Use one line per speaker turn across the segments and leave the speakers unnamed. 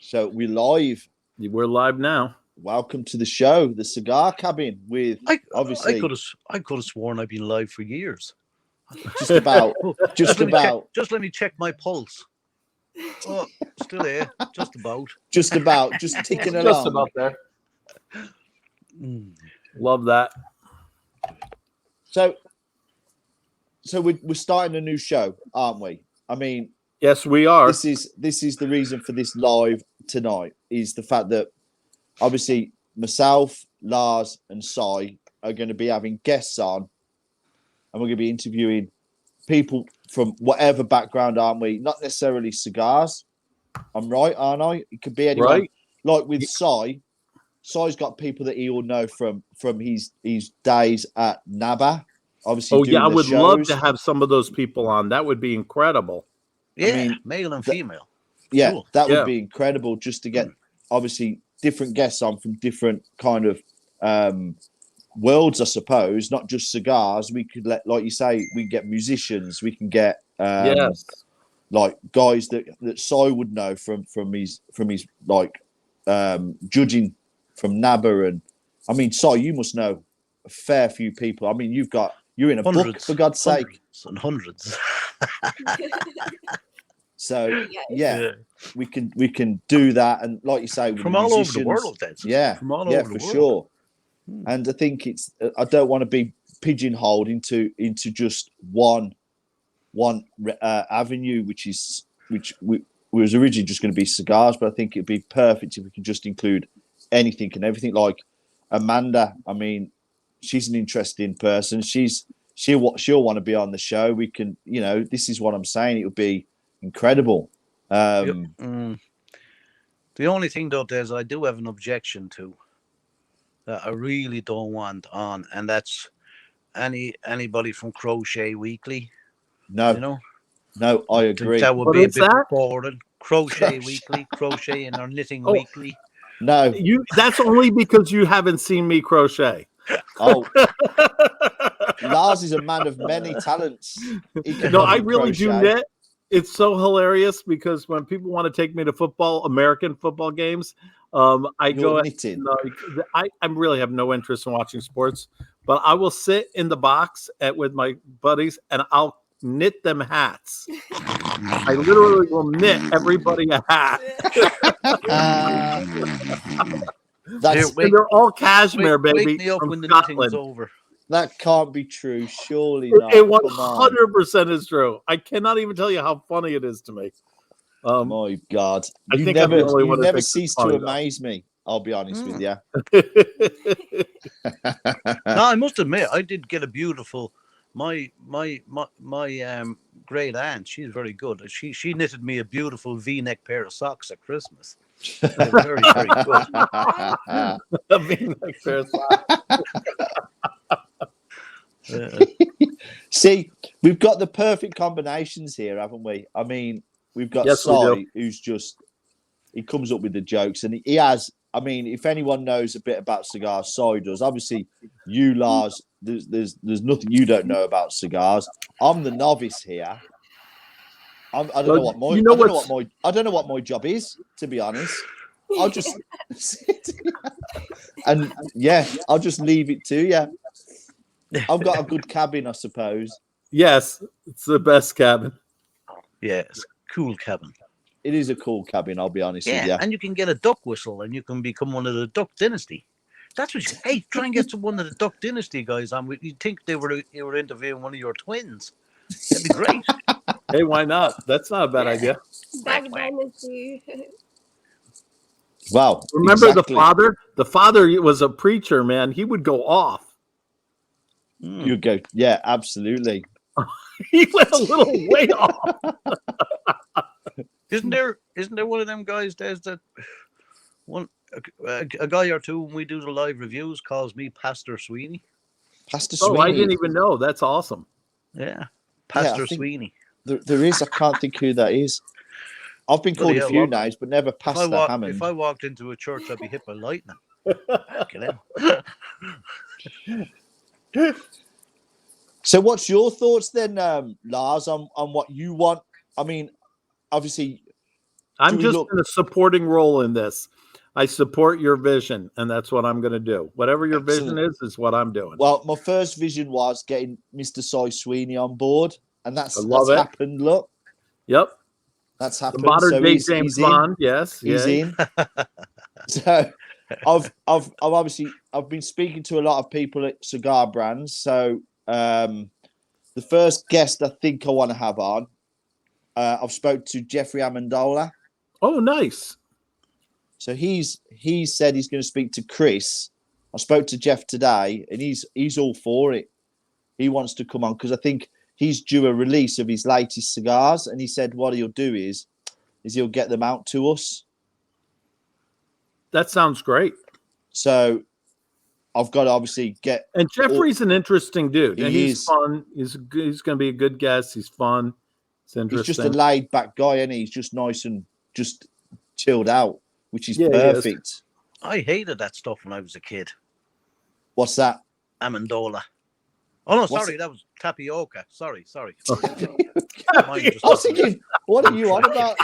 So we're live.
We're live now.
Welcome to the show, the Cigar Cabin. With obviously,
I could have sworn I've been live for years.
Just about.
Just let me check my pulse. Oh, still here. Just about.
Just ticking along.
Just about there. Love that.
So we're starting a new show, aren't we? I mean,
yes, we are.
This is the reason for this live tonight. Is the fact that obviously myself, Lars, and Sai are going to be having guests on, and we're going to be interviewing people from whatever background, aren't we? Not necessarily cigars. I'm right, aren't I? It could be anyone. Right. Like with Sai. Sai's got people that he'll know from his days at NABA. Obviously,
I would love to have some of those people on. That would be incredible.
Yeah, I mean, male and female.
Yeah, cool. That would be incredible just to get obviously different guests on from different kind of worlds, I suppose, not just cigars. We could like you say, we can get musicians, we can get like guys that Sai would know from his like judging from NABA. And I mean, Sai, you must know a fair few people. I mean, you're in a book, for God's sake.
Hundreds.
So we can do that, and like you say, with
from all over the world,
from all over the world. Sure. And I think I don't want to be pigeonholed into just one avenue, which was originally just going to be cigars, but I think it'd be perfect if we can just include anything and everything. Like Amanda, I mean, she's an interesting person. She'll want to be on the show. We can, this is what I'm saying. It would be incredible.
The only thing though, Des, I do have an objection to that I really don't want on, and that's anybody from Crochet Weekly.
No, I agree.
That would be a bit boring. Crochet Weekly, crocheting or knitting weekly.
No,
that's only because you haven't seen me crochet.
Oh, Lars is a man of many talents.
No, I really do knit. It's so hilarious because when people want to take me to American football games, I go knitting. I really have no interest in watching sports, but I will sit in the box with my buddies and I'll knit them hats. I literally will knit everybody a hat. They're all cashmere, baby.
Wake me up when the knitting's over.
That can't be true, surely not.
It 100% is true. I cannot even tell you how funny it is to me.
My God, you never cease to amaze me. I'll be honest with you.
No, I must admit, I did get a beautiful. My great aunt, she's very good. She knitted me a beautiful V-neck pair of socks at Christmas. Very, very good.
A V-neck pair of socks.
See, we've got the perfect combinations here, haven't we? I mean, we've got Sai, who's he comes up with the jokes, and he has. I mean, if anyone knows a bit about cigars, Sai does. Obviously, you, Lars, there's nothing you don't know about cigars. I'm the novice here. I don't know what my job is, to be honest. I'll just sit and I'll just leave it to you. I've got a good cabin, I suppose.
Yes, it's the best cabin.
Yeah, it's a cool cabin.
It is a cool cabin, I'll be honest with you.
And you can get a duck whistle and you can become one of the Duck Dynasty. That's what try and get to one of the Duck Dynasty guys on. You'd think you were interviewing one of your twins. That'd be great.
Hey, why not? That's not a bad idea.
Duck Dynasty.
Wow.
Remember the father? The father was a preacher, man. He would go off.
You go, yeah, absolutely.
He went a little way off.
Isn't there one of them guys, Des, that a guy or two when we do the live reviews calls me Pastor Sweeney?
Pastor Sweeney.
Oh, I didn't even know. That's awesome.
Yeah, Pastor Sweeney.
There is. I can't think who that is. I've been called a few names, but never Pastor Hammond.
If I walked into a church, I'd be hit by lightning.
So what's your thoughts then, Lars, on what you want? I mean, obviously,
I'm just in a supporting role in this. I support your vision, and that's what I'm going to do. Whatever your vision is what I'm doing.
Well, my first vision was getting Mr. Cy Sweeney on board, and that's happened. Look.
Yep.
That's happened.
The modern day James Bond. Yes.
He's in. So I've been speaking to a lot of people at cigar brands. So the first guest I think I want to have on, I've spoke to Jeffrey Amendola.
Oh, nice.
So he said he's going to speak to Chris. I spoke to Jeff today, and he's all for it. He wants to come on because I think he's due a release of his latest cigars, and he said what he'll do is he'll get them out to us.
That sounds great.
So I've got to obviously get.
And Jeffrey's an interesting dude. And he's fun. He's going to be a good guest. He's fun. It's interesting.
He's just a laid back guy, and he's just nice and just chilled out, which is perfect.
I hated that stuff when I was a kid.
What's that?
Amendola. Oh no, sorry, that was tapioca. Sorry.
I was thinking, what are you on about?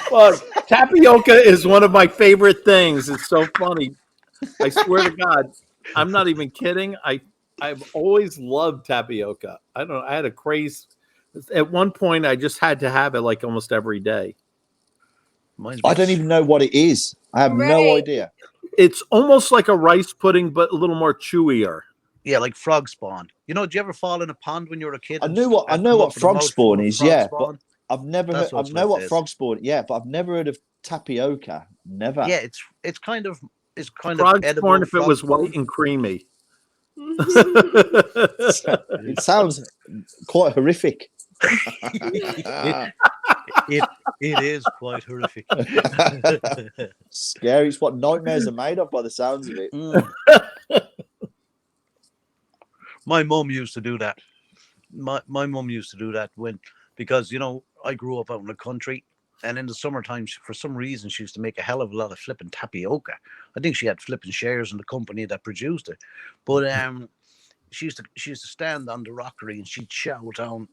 Well, tapioca is one of my favorite things. It's so funny. I swear to God, I'm not even kidding. I've always loved tapioca. I don't know. I had a craze. At one point, I just had to have it like almost every day.
I don't even know what it is. I have no idea.
It's almost like a rice pudding, but a little more chewier.
Yeah, like frog spawn. You know, did you ever fall in a pond when you were a kid?
I know what frog spawn is, yeah. But I've never heard, I know what frog spawn, yeah, but I've never heard of tapioca. Never.
Yeah, it's kind of
frog spawn if it was white and creamy.
It sounds quite horrific.
It is quite horrific.
Scary. It's what nightmares are made of by the sounds of it.
My mum used to do that. My mum used to do that because I grew up out in the country, and in the summertime, for some reason, she used to make a hell of a lot of flipping tapioca. I think she had flipping shares in the company that produced it, but she used to stand on the rockery and she'd shout down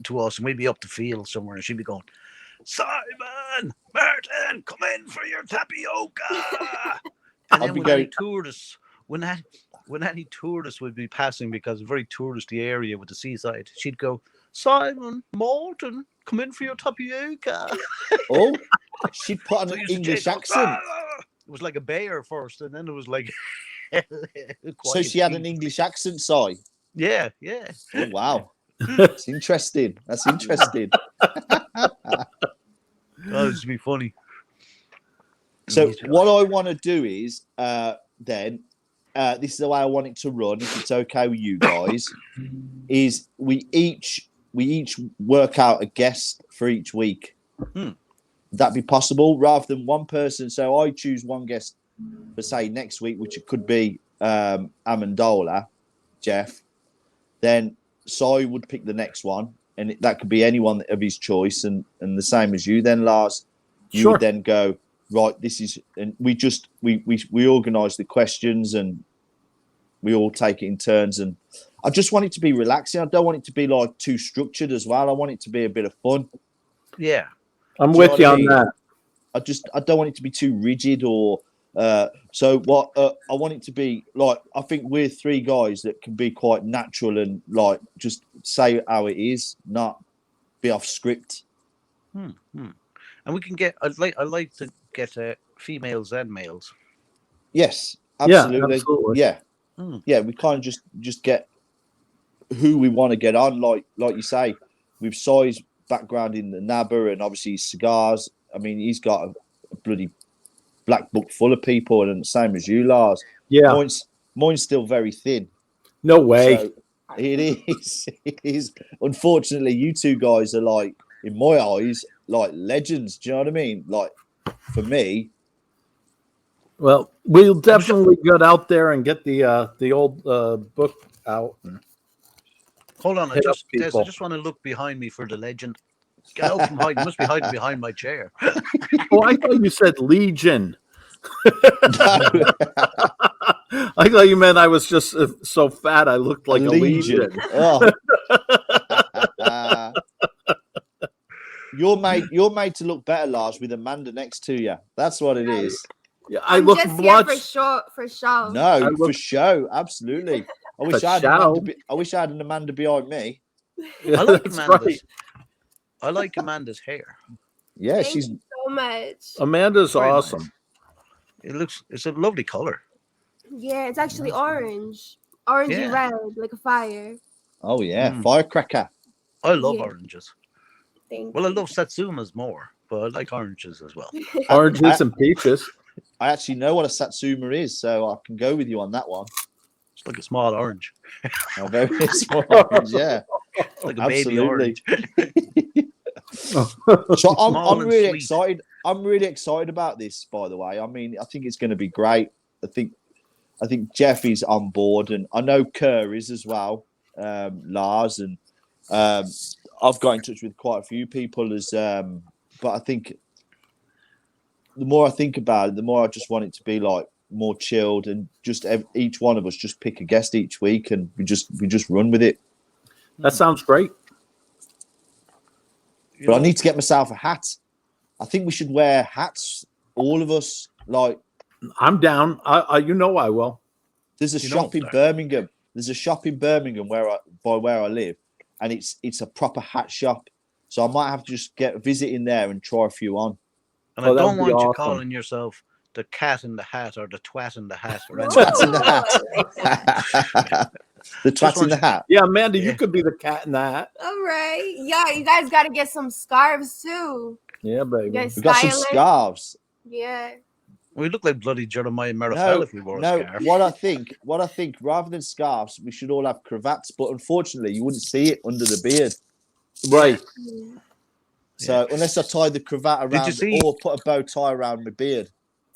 to us, and we'd be up the field somewhere, and she'd be going, "Simon, Martin, come in for your tapioca." And then when any tourists would be passing, because a very touristy area with the seaside, she'd go, "Simon, Martin, come in for your tapioca."
Oh, she put on an English accent.
It was like a bear first, and then it was like.
So she had an English accent, Si?
Yeah.
Oh, wow. That's interesting.
That would be funny.
So what I want to do is this is the way I want it to run, if it's okay with you guys, is we each work out a guest for each week. Would that be possible? Rather than one person, so I choose one guest for say next week, which it could be Amendola, Jeff, then Si would pick the next one, and that could be anyone of his choice, and the same as you then, Lars. You would then go, right, this is, and we organise the questions, and we all take it in turns, and I just want it to be relaxing. I don't want it to be like too structured as well. I want it to be a bit of fun.
Yeah,
I'm with you on that.
I don't want it to be too rigid or so what I want it to be like, I think we're three guys that can be quite natural and like just say how it is, not be off script.
And we can get, I like to get females and males.
Yes, absolutely.
Yeah, absolutely.
Yeah, we kind of just get who we want to get on, like you say, with Si's background in the NABA and obviously cigars. I mean, he's got a bloody black book full of people, and the same as you, Lars.
Yeah,
mine's still very thin.
No way.
So it is. It is. Unfortunately, you two guys are like, in my eyes, like legends. Do you know what I mean? Like for me.
Well, we'll definitely get out there and get the old book out.
Hold on, I just want to look behind me for the legend. Get out from hiding. You must be hiding behind my chair.
Oh, I thought you said Legion. I thought you meant I was just so fat I looked like a Legion.
Oh. You're made to look better, Lars, with Amanda next to you. That's what it is.
Yeah, I look
just
much
for show.
No, for show, absolutely. I wish I had an Amanda behind me.
I like Amanda's. I like Amanda's hair.
Yeah,
Thank you so much.
Amanda's very awesome.
Nice. It's a lovely color.
Yeah, it's actually orange. Orangey red, like a fire.
Oh yeah, firecracker.
I love oranges.
Thank
you. I love Satsumas more, but I like oranges as well.
Oranges and peaches.
I actually know what a Satsuma is, so I can go with you on that one.
It's like a small orange.
A very small orange, yeah.
It's like a baby orange.
So I'm really excited. I'm really excited about this, by the way. I mean, I think it's going to be great. I think Jeff is on board, and I know Kerr is as well, Lars, and I've got in touch with quite a few people but I think the more I think about it, the more I just want it to be like more chilled, and just each one of us just pick a guest each week, and we just run with it.
That sounds great.
But I need to get myself a hat. I think we should wear hats, all of us. Like,
I'm down. I will.
There's a shop in Birmingham. There's a shop in Birmingham where I live, and it's a proper hat shop. So I might have to just visit in there and try a few on.
And I don't want you calling yourself the cat in the hat or the twat in the hat or anything.
Twat in the hat. The twat in the hat.
Yeah, Amanda, you could be the cat in the hat.
All right. Yeah, you guys got to get some scarves too.
Yeah, baby.
We got some scarves.
Yeah.
We look like bloody Jeremiah Merifel if we wore a scarf.
What I think, rather than scarves, we should all have cravats. But unfortunately, you wouldn't see it under the beard.
Right.
So unless I tie the cravat around or put a bow tie around my beard.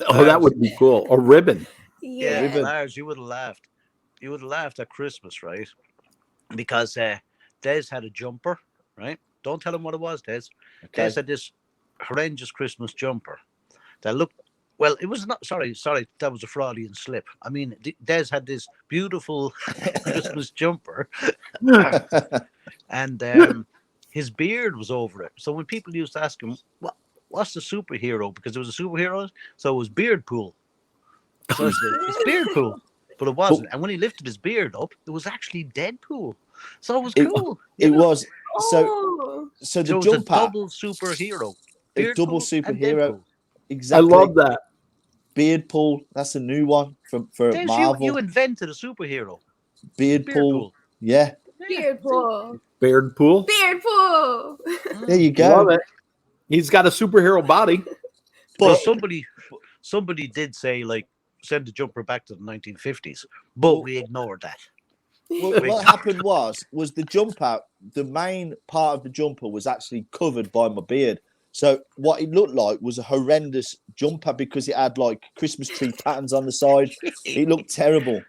Oh, that would be cool. A ribbon.
Yeah.
Ribbon. Lars, you would have laughed. You would have laughed at Christmas, right? Because Des had a jumper, right? Don't tell him what it was, Des. Okay. Des had this horrendous Christmas jumper that looked, well, it was not, sorry, that was a Freudian slip. I mean, Des had this beautiful Christmas jumper and his beard was over it. So when people used to ask him, what's the superhero? Because there was a superhero, so it was Beard Pool. So it's Beard Pool. But it wasn't. And when he lifted his beard up, it was actually Deadpool. So it was cool.
It was. So the jumper.
Double superhero.
A double superhero. Exactly.
I love that.
Beard Pool. That's a new one for Marvel.
You invented a superhero.
Beard Pool. Yeah.
Beard Pool.
Beard Pool.
Beard Pool.
There you go.
Love it. He's got a superhero body.
But somebody did say, like, send the jumper back to the 1950s, but we ignored that.
Well, what happened was the jumper, the main part of the jumper was actually covered by my beard. So what it looked like was a horrendous jumper because it had like Christmas tree patterns on the side. It looked terrible.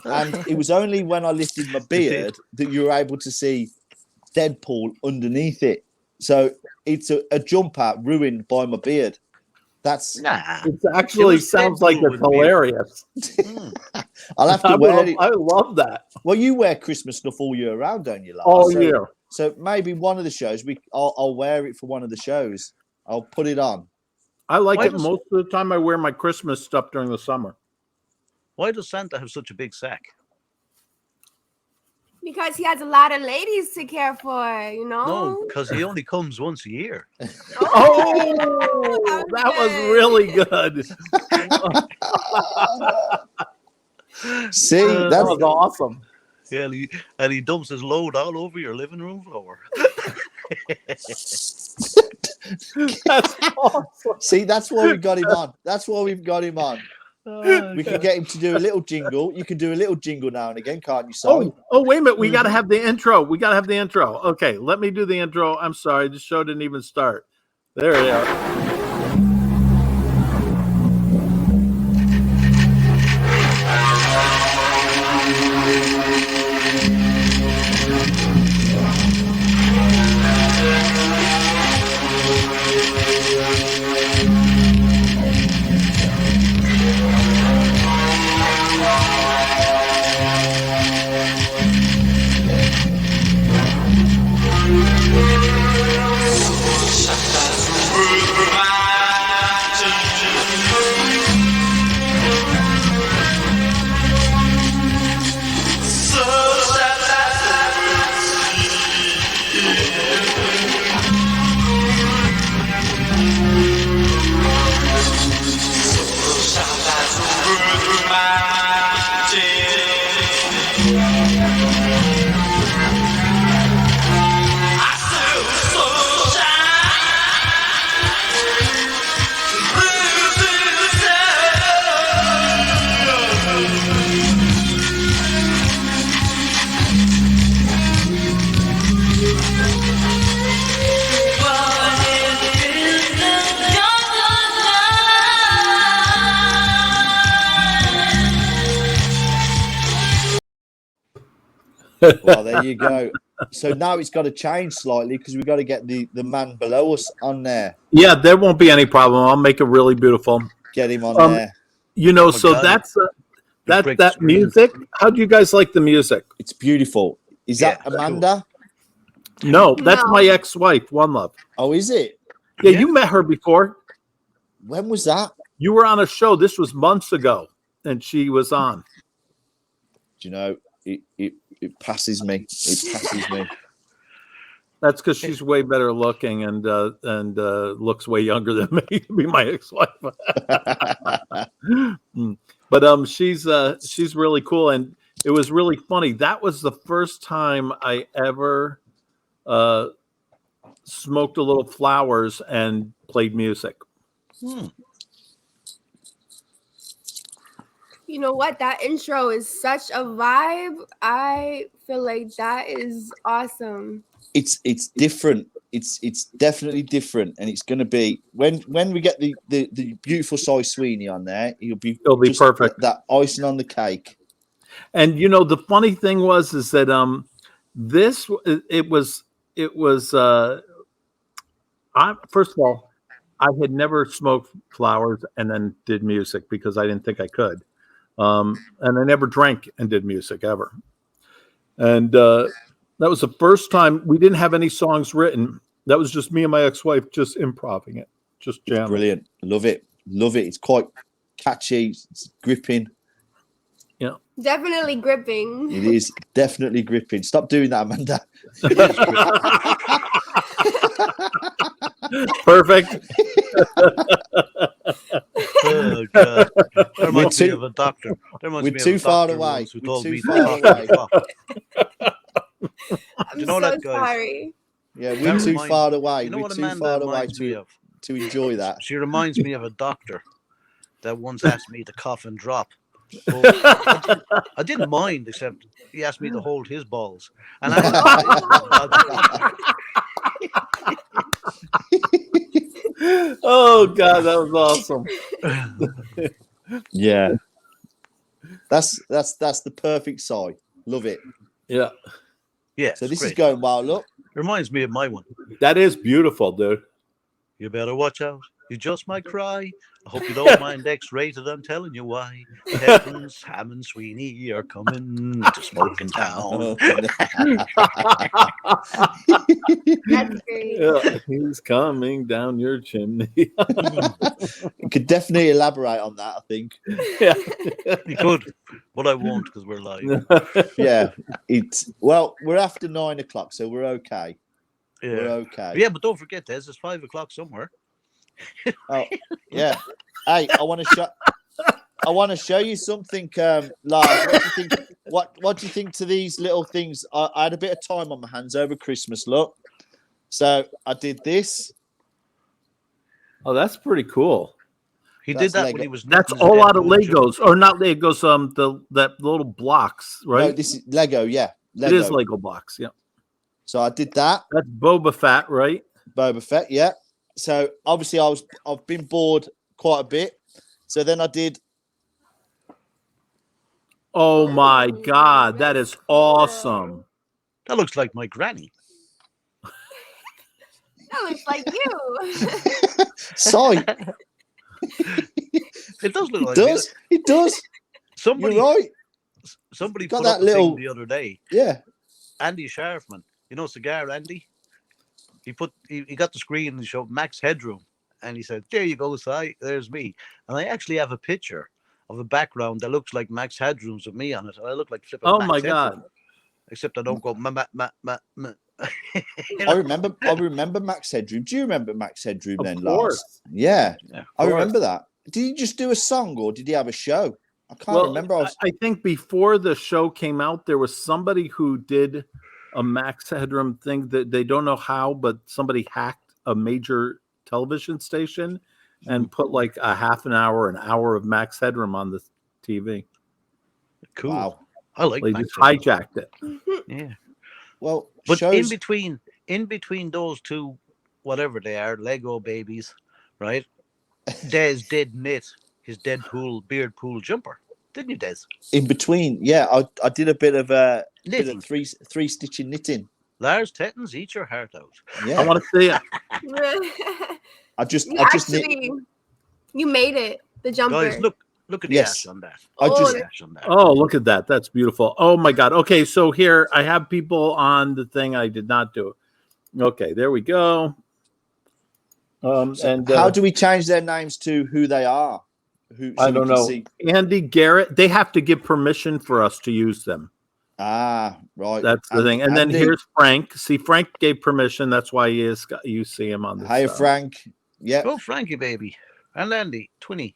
And it was only when I lifted my beard that you were able to see Deadpool underneath it. So it's a jumper ruined by my beard. That's
it actually sounds like it's hilarious.
I'll have to wear it.
I love that.
Well, you wear Christmas stuff all year round, don't you, Lars?
All year.
So maybe one of the shows I'll wear it for one of the shows. I'll put it on.
I like it most of the time. I wear my Christmas stuff during the summer.
Why does Santa have such a big sack?
Because he has a lot of ladies to care for, you know?
No, because he only comes once a year.
Oh, that was really good.
See,
that was awesome.
Yeah, and he dumps his load all over your living room floor.
That's awesome.
See, that's why we got him on. That's why we've got him on. We can get him to do a little jingle. You can do a little jingle now and again, can't you, Simon?
Oh, wait a minute. We got to have the intro. Okay, let me do the intro. I'm sorry. The show didn't even start. There we are.
Well, there you go. So now it's got to change slightly because we've got to get the man below us on there.
Yeah, there won't be any problem. I'll make it really beautiful.
Get him on there.
You know, so God. That's that music. How do you guys like the music?
It's beautiful. Is that Amanda?
Cool. No, that's my ex-wife, One Love.
Oh, is it?
Yeah, you met her before.
When was that?
You were on a show. This was months ago, and she was on.
Do you know, it passes me. It passes me.
That's because she's way better looking and looks way younger than me to be my ex-wife. But she's really cool, and it was really funny. That was the first time I ever smoked a little flowers and played music.
You know what? That intro is such a vibe. I feel like that is awesome.
It's different. It's definitely different, and it's going to be when we get the beautiful Cy Sweeney on there. It'll be
perfect.
That icing on the cake.
And you know the funny thing is that first of all, I had never smoked flowers and then did music because I didn't think I could, and I never drank and did music ever, and that was the first time. We didn't have any songs written. That was just me and my ex-wife just improvising it, just jamming.
Brilliant. Love it. It's quite catchy. It's gripping.
Yeah.
Definitely gripping.
It is definitely gripping. Stop doing that, Amanda.
Perfect.
Oh, God. There reminds me of a doctor.
We're too far away.
We're
too far away.
I'm so sorry.
Yeah, we're too far away.
You know
we're
what
too
Amanda
far away
reminds me of?
To enjoy that.
She reminds me of a doctor that once asked me to cough and drop. I didn't mind, except he asked me to hold his balls. And
oh, God, that was awesome.
Yeah. That's the perfect side. Love it.
Yeah.
Yeah.
So this is going well. Look.
Reminds me of my one.
That is beautiful, dude.
You better watch out. You just might cry. I hope you don't mind X-rated. I'm telling you why. Tetens, Hammond, Sweeney are coming to smoke in town.
That's great.
Yeah, he's coming down your chimney.
You could definitely elaborate on that, I think.
Yeah.
You could, but I won't because we're live.
Yeah. We're after 9 o'clock, so we're okay.
Yeah.
We're okay.
Yeah, but don't forget, Des, it's 5 o'clock somewhere.
Oh, yeah. Hey, I want to show you something, Lars. What do you think to these little things? I had a bit of time on my hands over Christmas. Look, so I did this.
Oh, that's pretty cool.
He did that when he was.
That's all out of Legos, or not Legos. That little blocks, right?
No, this is Lego. Yeah,
Lego. It is Lego blocks. Yeah.
So I did that.
That's Boba Fett, right?
Boba Fett. Yeah. So obviously I've been bored quite a bit. So then I did.
Oh my God, that is awesome.
That looks like my granny.
That looks like you.
Sorry.
It does look like
It does.
Somebody,
you're right.
Somebody
got
put
that
up
little
thing the other day.
Yeah.
Andy Sharfman. You know Cigar Andy? He got the screen and showed Max Headroom. And he said, there you go, Si, there's me. And I actually have a picture of a background that looks like Max Headroom's with me on it. I look like flipping
Oh
Max
my
Headroom.
God.
Except I don't go ma.
I remember Max Headroom. Do you remember Max Headroom then,
Lars?
Yeah. I remember that. Did he just do a song or did he have a show? I can't remember.
I think before the show came out, there was somebody who did a Max Headroom thing that they don't know how, but somebody hacked a major television station and put like a half an hour of Max Headroom on the TV.
Cool.
Wow.
I like
they
Max
just hijacked it.
Yeah.
Well,
but in between those two, whatever they are, Lego babies, right? Des did knit his Deadpool beard pool jumper. Didn't you, Des?
In between, yeah, I did a bit of
knitting.
Bit of three stitching knitting.
Lars Tetens, eat your heart out.
Yeah,
I want to see it.
You made it. The jumper.
Guys, look at the ash on that.
Oh, look at that. That's beautiful. Oh my God. Okay, so here I have people on the thing. I did not do. Okay, there we go. And
how do we change their names to who they are?
I don't know. Andy, Garrett, they have to give permission for us to use them.
Ah, right.
That's the thing. And then here's Frank. See, Frank gave permission. That's why you see him on this.
Hey, Frank. Yeah.
Go, Frankie, baby. And Andy, Twinny.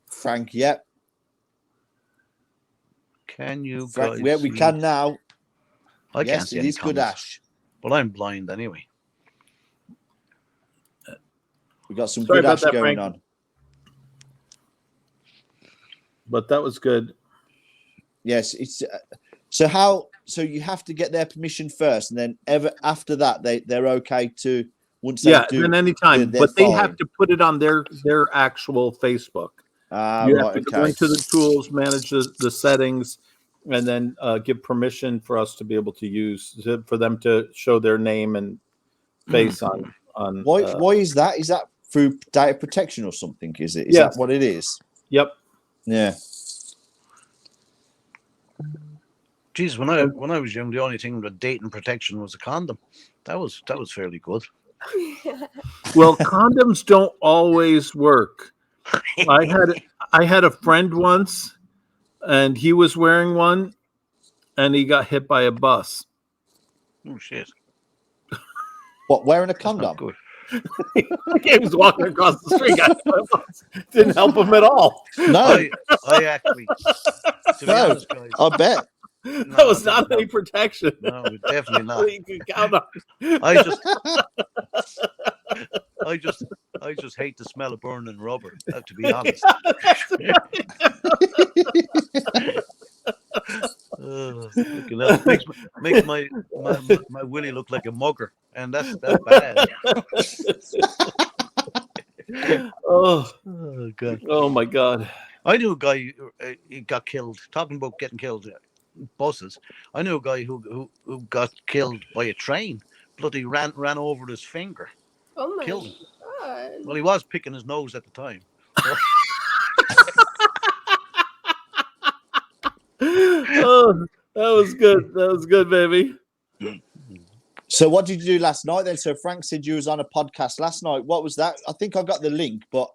Frank, yeah.
Can you
Frank, yeah, we can now.
I can't see any
it is good, Ash.
Well, I'm blind anyway.
We got some good Ash going on.
But that was good.
Yes, it's so you have to get their permission first, and then after that they're okay to once they do.
Then anytime, but they have to put it on their actual Facebook. You have to go into the tools, manage the settings, and then give permission for us to be able to use for them to show their name and face on.
Why is that? Is that through data protection or something? Is it? Is that what it is?
Yep.
Yeah.
Geez, when I was young, the only thing with data protection was a condom. That was fairly good.
Well, condoms don't always work. I had a friend once, and he was wearing one, and he got hit by a bus.
Oh shit!
What, wearing a condom?
Good.
He was walking across the street. Didn't help him at all.
No,
I actually. To be honest, guys,
I bet.
That was not any protection.
No, definitely not.
You can count on.
I just hate the smell of burning rubber. To be honest. Makes my willy look like a mugger, and that's bad.
Oh
God!
Oh my God!
I knew a guy he got killed. Talking about getting killed, buses. I knew a guy who got killed by a train. Bloody ran over his finger.
Oh my
killed him.
God!
Well, he was picking his nose at the time.
Oh, that was good. That was good, baby.
So what did you do last night then? So Frank said you was on a podcast last night. What was that? I think I got the link, but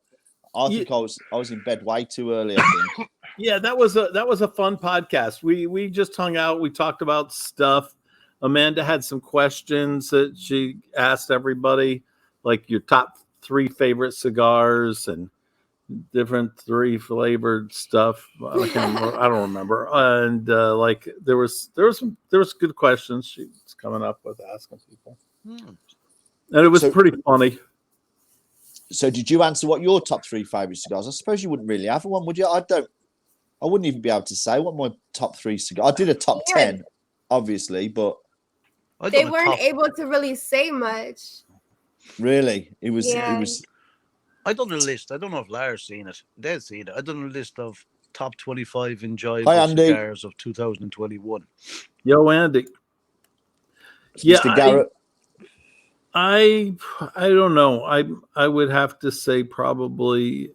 I think I was in bed way too early, I think.
Yeah, that was a fun podcast. We just hung out. We talked about stuff. Amanda had some questions that she asked everybody, like your top 3 favorite cigars and different 3 flavored stuff. I don't remember. And like there was good questions she's coming up with asking people, and it was pretty funny.
So did you answer what your top 3 favorite cigars? I suppose you wouldn't really have one, would you? I wouldn't even be able to say what my top 3 cigars. I did a top 10, obviously, but
they weren't able to really say much.
Really, it was.
I done a list. I don't know if Lars seen it. They've seen it. I done a list of top 25 enjoyable cigars of 2021.
Yo, Andy.
Yeah, Mr. Garrett.
I don't know. I would have to say probably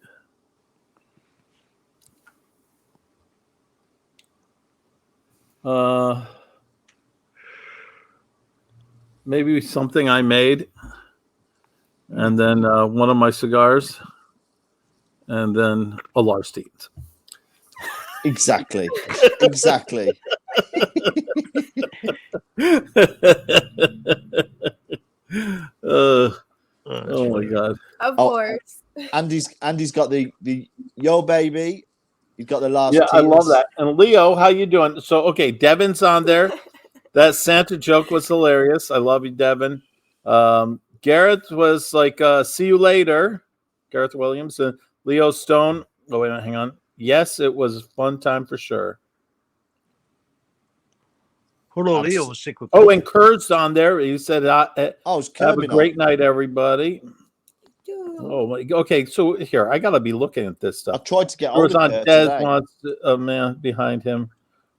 maybe something I made, and then one of my cigars, and then a Lars Tetens.
Exactly.
Oh my God!
Of course.
Andy's got the Yo Baby. He's got the last.
Yeah, I love that. And Leo, how you doing? So okay, Devin's on there. That Santa joke was hilarious. I love you, Devin. Gareth was like, "See you later," Gareth Williams and Leo Stone. Oh wait, hang on. Yes, it was a fun time for sure.
Hello, Leo was sick with.
Oh, and Kurt's on there. He said,
"Have
a great night, everybody." Oh my. Okay, so here I gotta be looking at this stuff.
I tried to get
It was on Des
today.
wants a man behind him.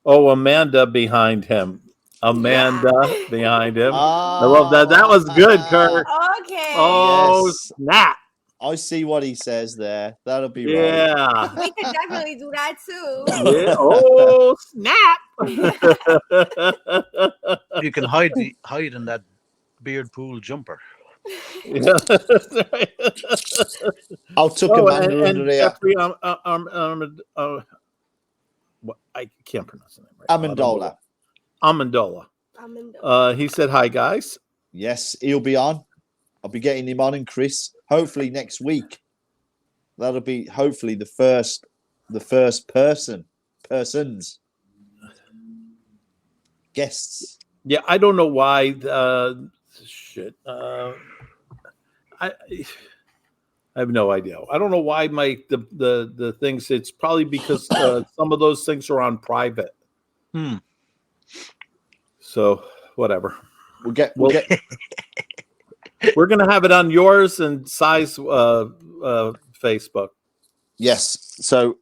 Oh, Amanda behind him. Amanda behind him. I love that. That was good, Kurt.
Okay.
Oh,
yes.
snap.
I see what he says there. That'll be right.
Yeah.
We could definitely do that too.
Yeah. Oh, snap.
You can hide in that beard pool jumper.
Yeah.
I'll tuck Amanda under here.
Jeffrey, I can't pronounce the name right.
Amendola.
Amendola. He said, "Hi guys."
Yes, he'll be on. I'll be getting him on, and Chris, hopefully next week. That'll be hopefully the first persons guests.
Yeah, I don't know why. Shit. I have no idea. I don't know why the things. It's probably because some of those things are on private. So whatever.
We'll get.
We're gonna have it on yours and Si's Facebook.
Yes. So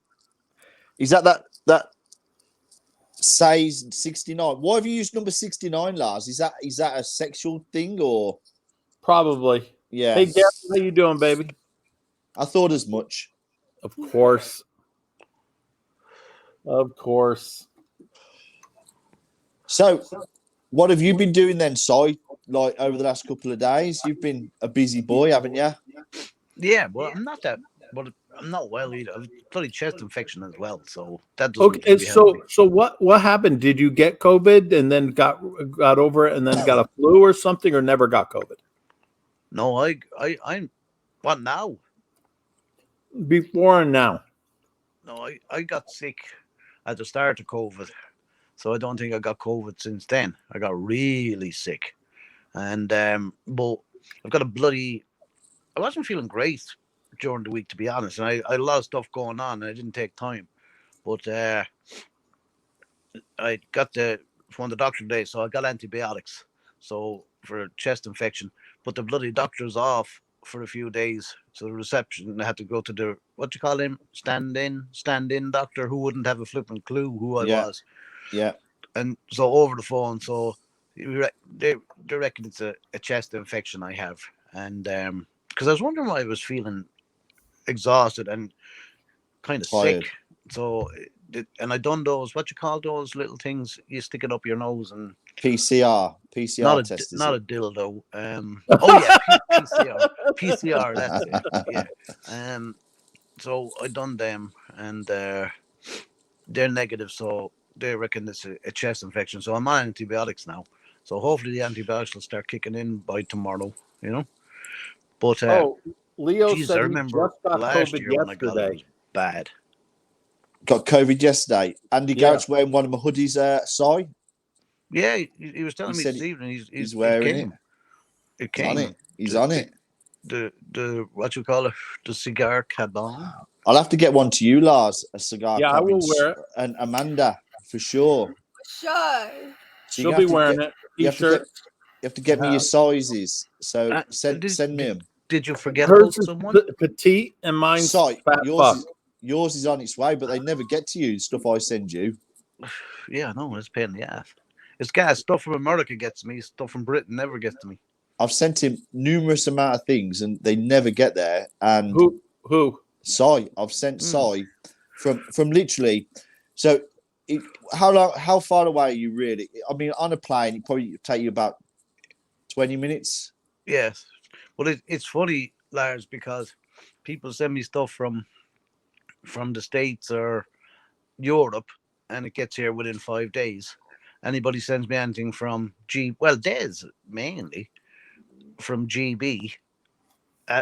is that size 69? Why have you used number 69, Lars? Is that a sexual thing or
probably? Yeah. Hey, Gary, how you doing, baby?
I thought as much.
Of course.
So, what have you been doing then, Si? Like over the last couple of days, you've been a busy boy, haven't you?
Yeah, well, I'm not that. But I'm not well either. I've bloody chest infection as well, so that doesn't.
Okay, so what happened? Did you get COVID and then got over it and then got a flu or something, or never got COVID?
No, I'm. What now?
Before and now.
No, I got sick at the start of COVID, so I don't think I got COVID since then. I got really sick, and but I've got a bloody. I wasn't feeling great during the week, to be honest, and I had a lot of stuff going on, and I didn't take time. But I got from the doctor today, so I got antibiotics, so for chest infection. But the bloody doctor's off for a few days, so the reception I had to go to the what you call him stand-in doctor who wouldn't have a flipping clue who I was.
Yeah.
And so over the phone, so they reckon it's a chest infection I have, and because I was wondering why I was feeling exhausted and kind of sick. So, and I done those, what you call those little things you stick it up your nose and
PCR test.
Not a dildo. Oh yeah, PCR. That's it. Yeah. So I done them, and they're negative. So they reckon it's a chest infection. So I'm on antibiotics now. So hopefully the antibiotics will start kicking in by tomorrow. You know. But
Leo
geez,
said
I remember last year when I got it, it was bad.
Got COVID yesterday. Andy Garrett's wearing one of my hoodies, Si.
Yeah, he was telling me this evening he's
wearing it.
It came.
He's on it.
The what you call it? The Cigar Cabin.
I'll have to get one to you, Lars. A Cigar Cabin.
I will wear it.
And Amanda, for sure.
Sure.
So she'll be wearing it.
You have to get me your sizes. So send me them.
Did you forget about someone?
Petite and mine's fat
yours is on its way, but they never get to you. Stuff I send you.
Yeah, no, it's a pain in the ass. It's gas. Stuff from America gets me. Stuff from Britain never gets to me.
I've sent him numerous amount of things, and they never get there. And
who?
Si. I've sent Si from literally. So, how far away are you really? I mean, on a plane, it probably take you about 20 minutes.
Yes. Well, it's funny, Lars, because people send me stuff from the States or Europe, and it gets here within 5 days. Anybody sends me anything from Des mainly from GB.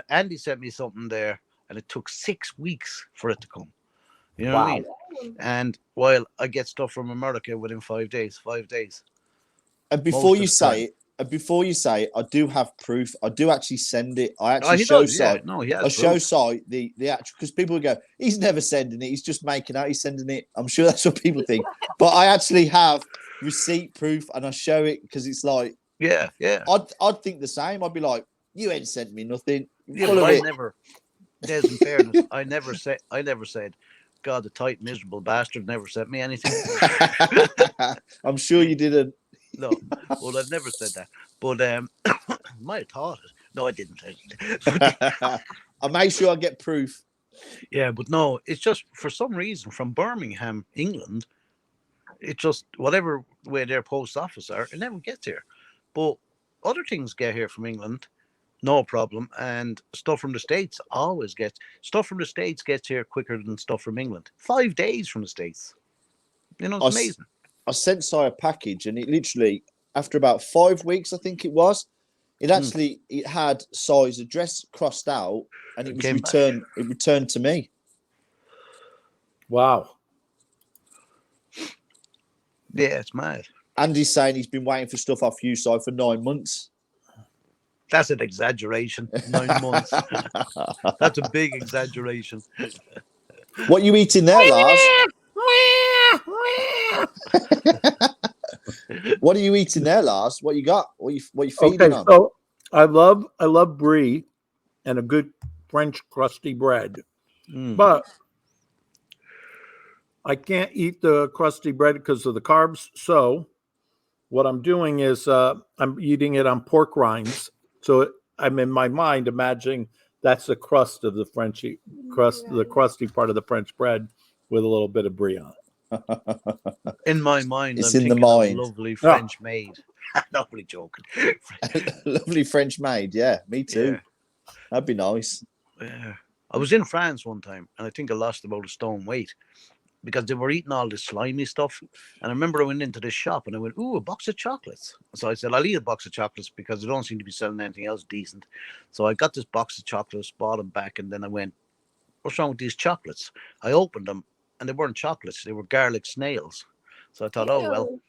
Andy sent me something there, and it took 6 weeks for it to come. You know what I mean? And while I get stuff from America within 5 days.
And before you say it, I do have proof. I do actually send it. I actually show Si.
Yeah. No, I
show Si the actual, because people would go, he's never sending it. He's just making out he's sending it. I'm sure that's what people think. But I actually have receipt proof, and I show it because it's like,
yeah.
I'd think the same. I'd be like, you ain't sent me nothing.
Yeah, but Des, in fairness, I never said, God, the tight, miserable bastard never sent me anything.
I'm sure you didn't.
No, well, I've never said that. But might have thought it. No, I didn't.
I'll make sure I get proof.
Yeah, but no, it's just for some reason from Birmingham, England, it just whatever way their post office are, it never gets here. But other things get here from England, no problem. And stuff from the States gets here quicker than stuff from England. 5 days from the States. You know, it's amazing.
I sent Si a package, and it literally, after about 5 weeks, I think it was, it had Si's address crossed out, and it was returned. It returned to me.
Wow.
Yeah, it's mad.
Andy's saying he's been waiting for stuff off you, Si, for 9 months.
That's an exaggeration. 9 months. That's a big exaggeration.
What are you eating there, Lars? What are you eating there, Lars? What you got? What you feeding on?
So I love brie and a good French crusty bread, but I can't eat the crusty bread because of the carbs. So what I'm doing is I'm eating it on pork rinds. So I'm in my mind imagining that's the crust of the Frenchy crust, the crusty part of the French bread with a little bit of brie on it.
In my mind,
it's
I'm
in the mind.
Lovely French maid. Not really joking.
Lovely French maid. Yeah, me too. Yeah. That'd be nice.
Yeah. I was in France one time, and I think I lost about a stone weight because they were eating all this slimy stuff. And I remember I went into this shop and I went, "Ooh, a box of chocolates." So I said, "I'll eat a box of chocolates because they don't seem to be selling anything else decent." So I got this box of chocolates, bought them back, and then I went, "What's wrong with these chocolates?" I opened them, and they weren't chocolates; they were garlic snails. So I thought, "Oh well,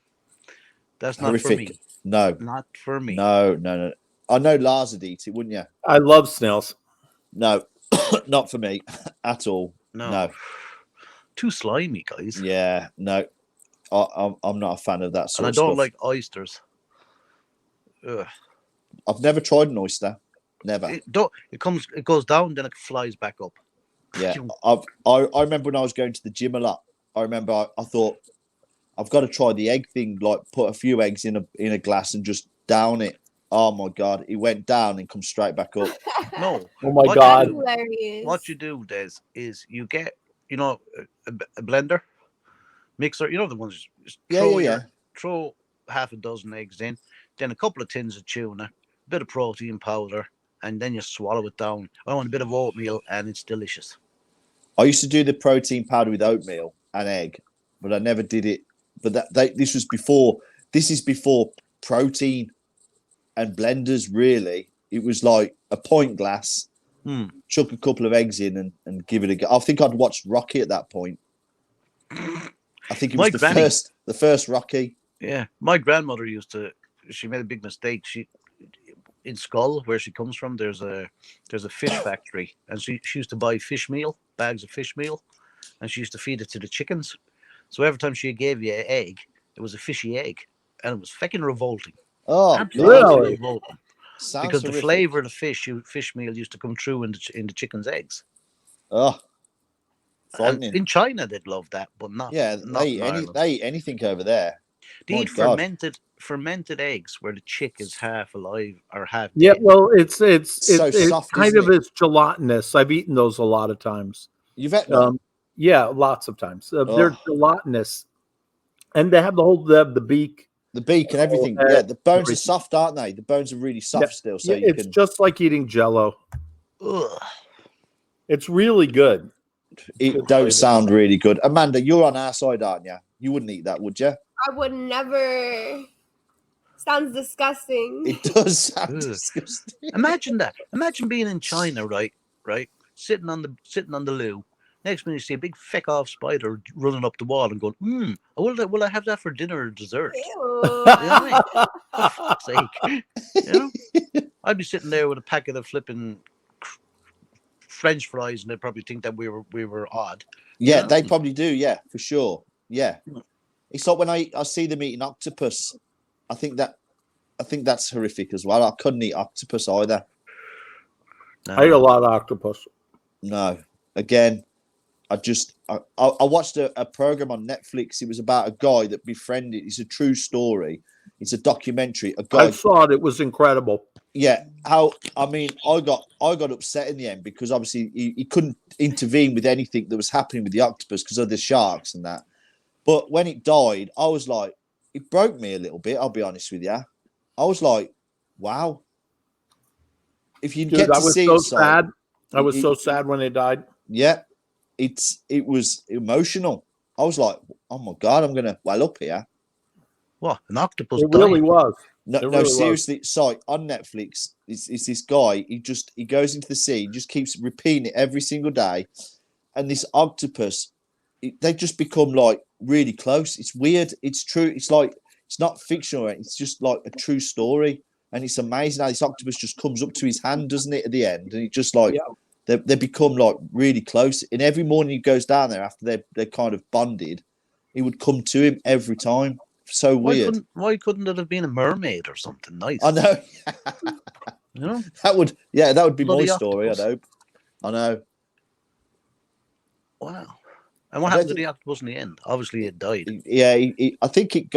that's not for me."
No,
not for me.
No. I know Lars would eat it, wouldn't you?
I love snails.
No, not for me at all. No.
Too slimy, guys.
Yeah, no. I'm not a fan of that sort of stuff.
And I don't like oysters. Ugh.
I've never tried an oyster. Never.
It goes down, then it flies back up.
Yeah. I remember when I was going to the gym a lot. I remember I thought I've got to try the egg thing, like put a few eggs in a glass and just down it. Oh my God. It went down and come straight back up.
No.
Oh my God.
What you do, Des, is you get, a blender, mixer, the ones. Throw half a dozen eggs in, then a couple of tins of tuna, a bit of protein powder, and then you swallow it down. I want a bit of oatmeal, and it's delicious.
I used to do the protein powder with oatmeal and egg, but I never did it. But this is before protein and blenders, really. It was like a pint glass, chuck a couple of eggs in and give it a go. I think I'd watched Rocky at that point. I think it was the first Rocky.
Yeah. My grandmother she made a big mistake. In Skull, where she comes from, there's a fish factory, and she used to buy fish meal, bags of fish meal, and she used to feed it to the chickens. So every time she gave you an egg, it was a fishy egg, and it was fucking revolting.
Oh,
absolutely revolting.
Sounds
because
horrific.
The flavor of the fish meal used to come through in the chicken's eggs.
Oh,
in China they'd love that, but not.
Yeah, they eat anything over there.
They eat fermented eggs where the chick is half alive or half dead.
Yeah, well, it's
soft,
kind of it's gelatinous. I've eaten those a lot of times.
You've had them?
Yeah, lots of times. They're gelatinous, and they have the beak.
The beak and everything. Yeah, the bones are soft, aren't they? The bones are really soft still. So
it's just like eating Jell-O.
Ugh.
It's really good.
It don't sound really good. Amanda, you're on our side, aren't you? You wouldn't eat that, would you?
I would never. Sounds disgusting.
It does sound disgusting.
Imagine that. Imagine being in China, right? Sitting on the loo. Next minute you see a big feck off spider running up the wall and going, will I have that for dinner or dessert?
Ew.
You know what I mean? For fuck's sake. I'd be sitting there with a packet of flipping French fries, and they'd probably think that we were odd.
Yeah, they probably do. Yeah, for sure. Yeah, it's like when I see them eating octopus. I think that's horrific as well. I couldn't eat octopus either.
I ate a lot of octopus.
No. Again, I watched a program on Netflix. It was about a guy that befriended. It's a true story. It's a documentary. A guy.
I saw it. It was incredible.
Yeah. I got upset in the end because obviously he couldn't intervene with anything that was happening with the octopus because of the sharks and that. But when it died, I was like, it broke me a little bit. I'll be honest with you. I was like, wow. If you get to see
so sad. I was so sad when they died.
Yeah. It was emotional. I was like, oh my God, I'm gonna well up here.
What, an octopus?
It really was.
No, seriously. So on Netflix, it's this guy. He goes into the sea, just keeps repeating it every single day, and this octopus, they just become like really close. It's weird. It's true. It's like it's not fictional. It's just like a true story, and it's amazing how this octopus just comes up to his hand, doesn't it, at the end, and it just like. Yeah. They become like really close, and every morning he goes down there after they're kind of bonded. He would come to him every time. So weird.
Why couldn't it have been a mermaid or something nice?
I know.
You know
that would be my story. I'd hope. I know.
Wow. And what happened to the octopus in the end? Obviously, it died.
Yeah, I think it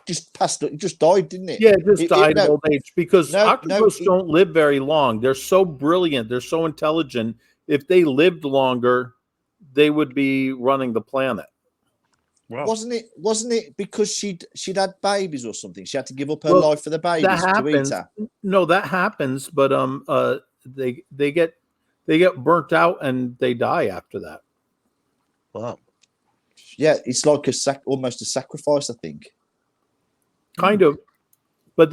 just passed. It just died, didn't it?
Yeah, it just died of old age because octopus don't live very long. They're so brilliant. They're so intelligent. If they lived longer, they would be running the planet.
Wow. Wasn't it because she'd had babies or something? She had to give up her life for the babies to eat her.
No, that happens, but they get burnt out and they die after that.
Wow. Yeah, it's like almost a sacrifice, I think.
Kind of. But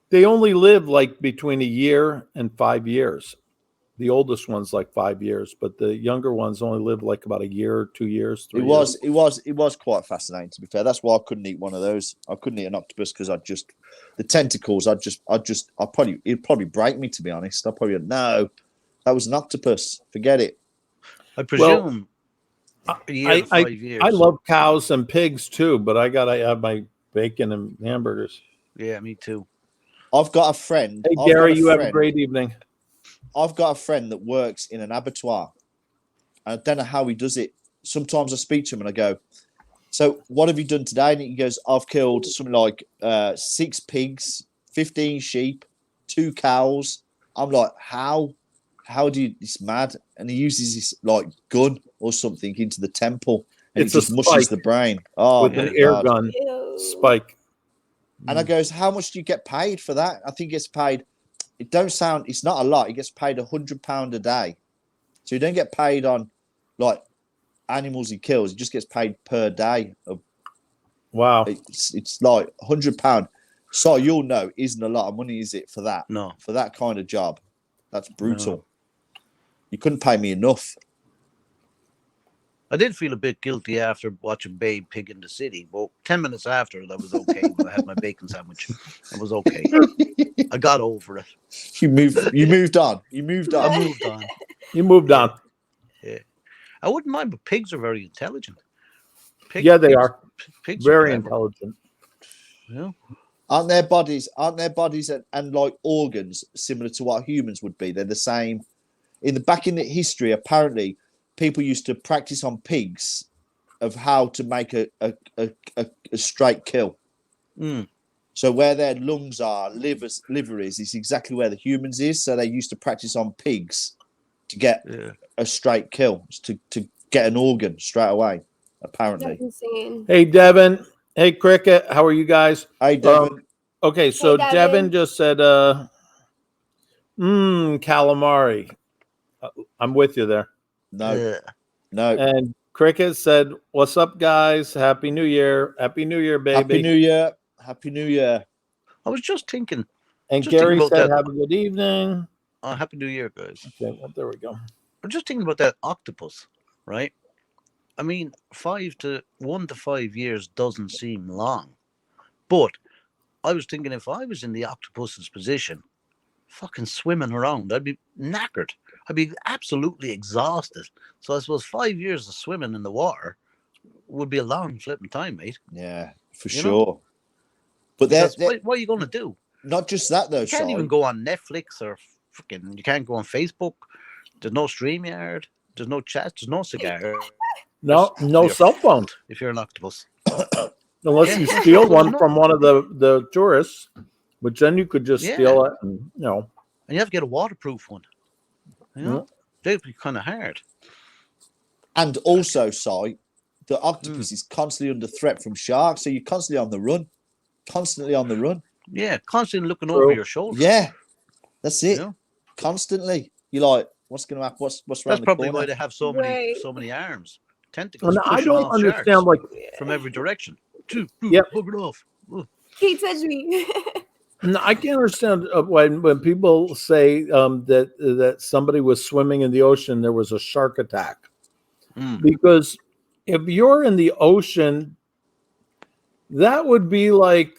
they only live like between a year and 5 years. The oldest one's like 5 years, but the younger ones only live like about a year, 2 years, 3 years.
It was quite fascinating, to be fair. That's why I couldn't eat one of those. I couldn't eat an octopus because the tentacles, it'd probably break me, to be honest. No, that was an octopus. Forget it.
I presume a year to 5 years.
I love cows and pigs too, but I gotta have my bacon and hamburgers.
Yeah, me too.
I've got a friend.
Hey Gary, have a great evening.
I've got a friend that works in an abattoir. I don't know how he does it. Sometimes I speak to him and I go, "So what have you done today?" And he goes, "I've killed something like 6 pigs, 15 sheep, 2 cows." I'm like, how? How do you? It's mad. And he uses this like gun or something into the temple, and it just mushes the brain. Oh,
with an air gun spike.
And I goes, "How much do you get paid for that?" I think it's paid. It's not a lot. He gets paid £100 a day, so he don't get paid on like animals he kills. He just gets paid per day.
Wow,
it's like £100. So you'll know, isn't a lot of money, is it, for that?
No,
for that kind of job, that's brutal. No. You couldn't pay me enough.
I did feel a bit guilty after watching Babe Pig in the City, but 10 minutes after, that was okay. When I had my bacon sandwich, it was okay. I got over it.
You moved on.
I moved on.
You moved on.
Yeah. I wouldn't mind, but pigs are very intelligent.
They are. Pigs very intelligent.
Yeah.
Aren't their bodies and like organs similar to what humans would be? They're the same. Back in the history, apparently, people used to practice on pigs of how to make a straight kill.
Mm.
So where their lungs are, liver is exactly where the humans is. So they used to practice on pigs to get a straight kill, to get an organ straight away, apparently.
That's insane.
Hey, Devin. Hey, Cricket. How are you guys?
Hey, Devin.
Okay, so Devin just said, calamari. I'm with you there.
No.
And Cricket said, "What's up, guys? Happy New Year! Happy New Year, baby!
Happy New Year! Happy New Year!"
I was just thinking.
And Gary said, "Have a good evening."
Happy New Year, guys.
Okay, well, there we go.
I'm just thinking about that octopus, right? I mean, 1 to 5 years doesn't seem long, but I was thinking if I was in the octopus's position, fucking swimming around, I'd be knackered. I'd be absolutely exhausted. So I suppose 5 years of swimming in the water would be a long flipping time, mate.
Yeah, for sure. But
what are you going to do?
Not just that though.
You can't even go on Netflix or freaking. You can't go on Facebook. There's no StreamYard. There's no chat. There's no cigar.
No cell phone.
If you're an octopus,
unless you steal one from one of the tourists, which then you could just steal it, and and
you have to get a waterproof one. They'd be kind of hard.
And also, the octopus is constantly under threat from sharks, so you're constantly on the run.
Yeah, constantly looking over your shoulder.
Yeah, that's it. Constantly, you're like, what's going to happen? What's around the corner?
That's probably why they have so many arms, tentacles.
And I don't understand, like,
from every direction.
Yeah,
hook it off.
Can't touch me.
No, I can't understand when people say that somebody was swimming in the ocean, there was a shark attack. Because if you're in the ocean, that would be like,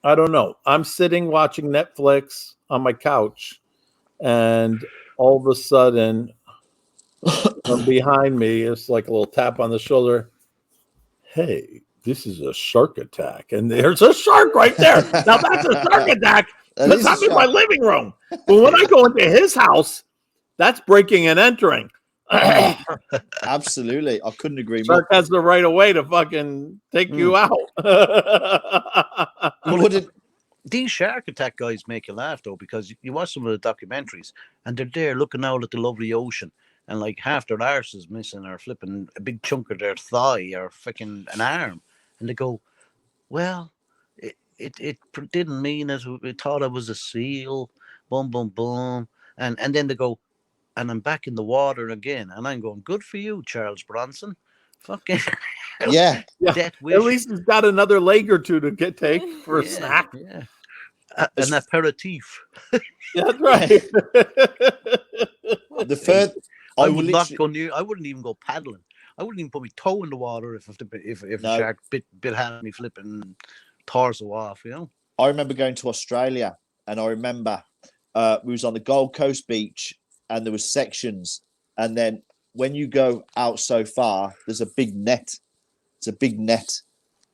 I don't know. I'm sitting watching Netflix on my couch, and all of a sudden, from behind me, it's like a little tap on the shoulder. Hey, this is a shark attack, and there's a shark right there. Now that's a shark attack. That's not in my living room. But when I go into his house, that's breaking and entering.
Absolutely, I couldn't agree more.
Shark has the right of way to fucking take you out.
These shark attack guys make you laugh though, because you watch some of the documentaries and they're there looking out at the lovely ocean, and like half their arse is missing, or flipping a big chunk of their thigh, or freaking an arm, and they go, "Well, it didn't mean it. We thought I was a seal." Boom, boom, boom, and then they go, and I'm back in the water again, and I'm going, "Good for you, Charles Bronson." Fucking
yeah.
At least he's got another leg or two to take for a snack.
Yeah. An aperitif.
That's right.
The third,
I would not go near. I wouldn't even go paddling. I wouldn't even put my toe in the water if a shark bit had me flipping torso off.
I remember going to Australia, and I remember we was on the Gold Coast beach, and there was sections, and then when you go out so far, there's a big net. It's a big net,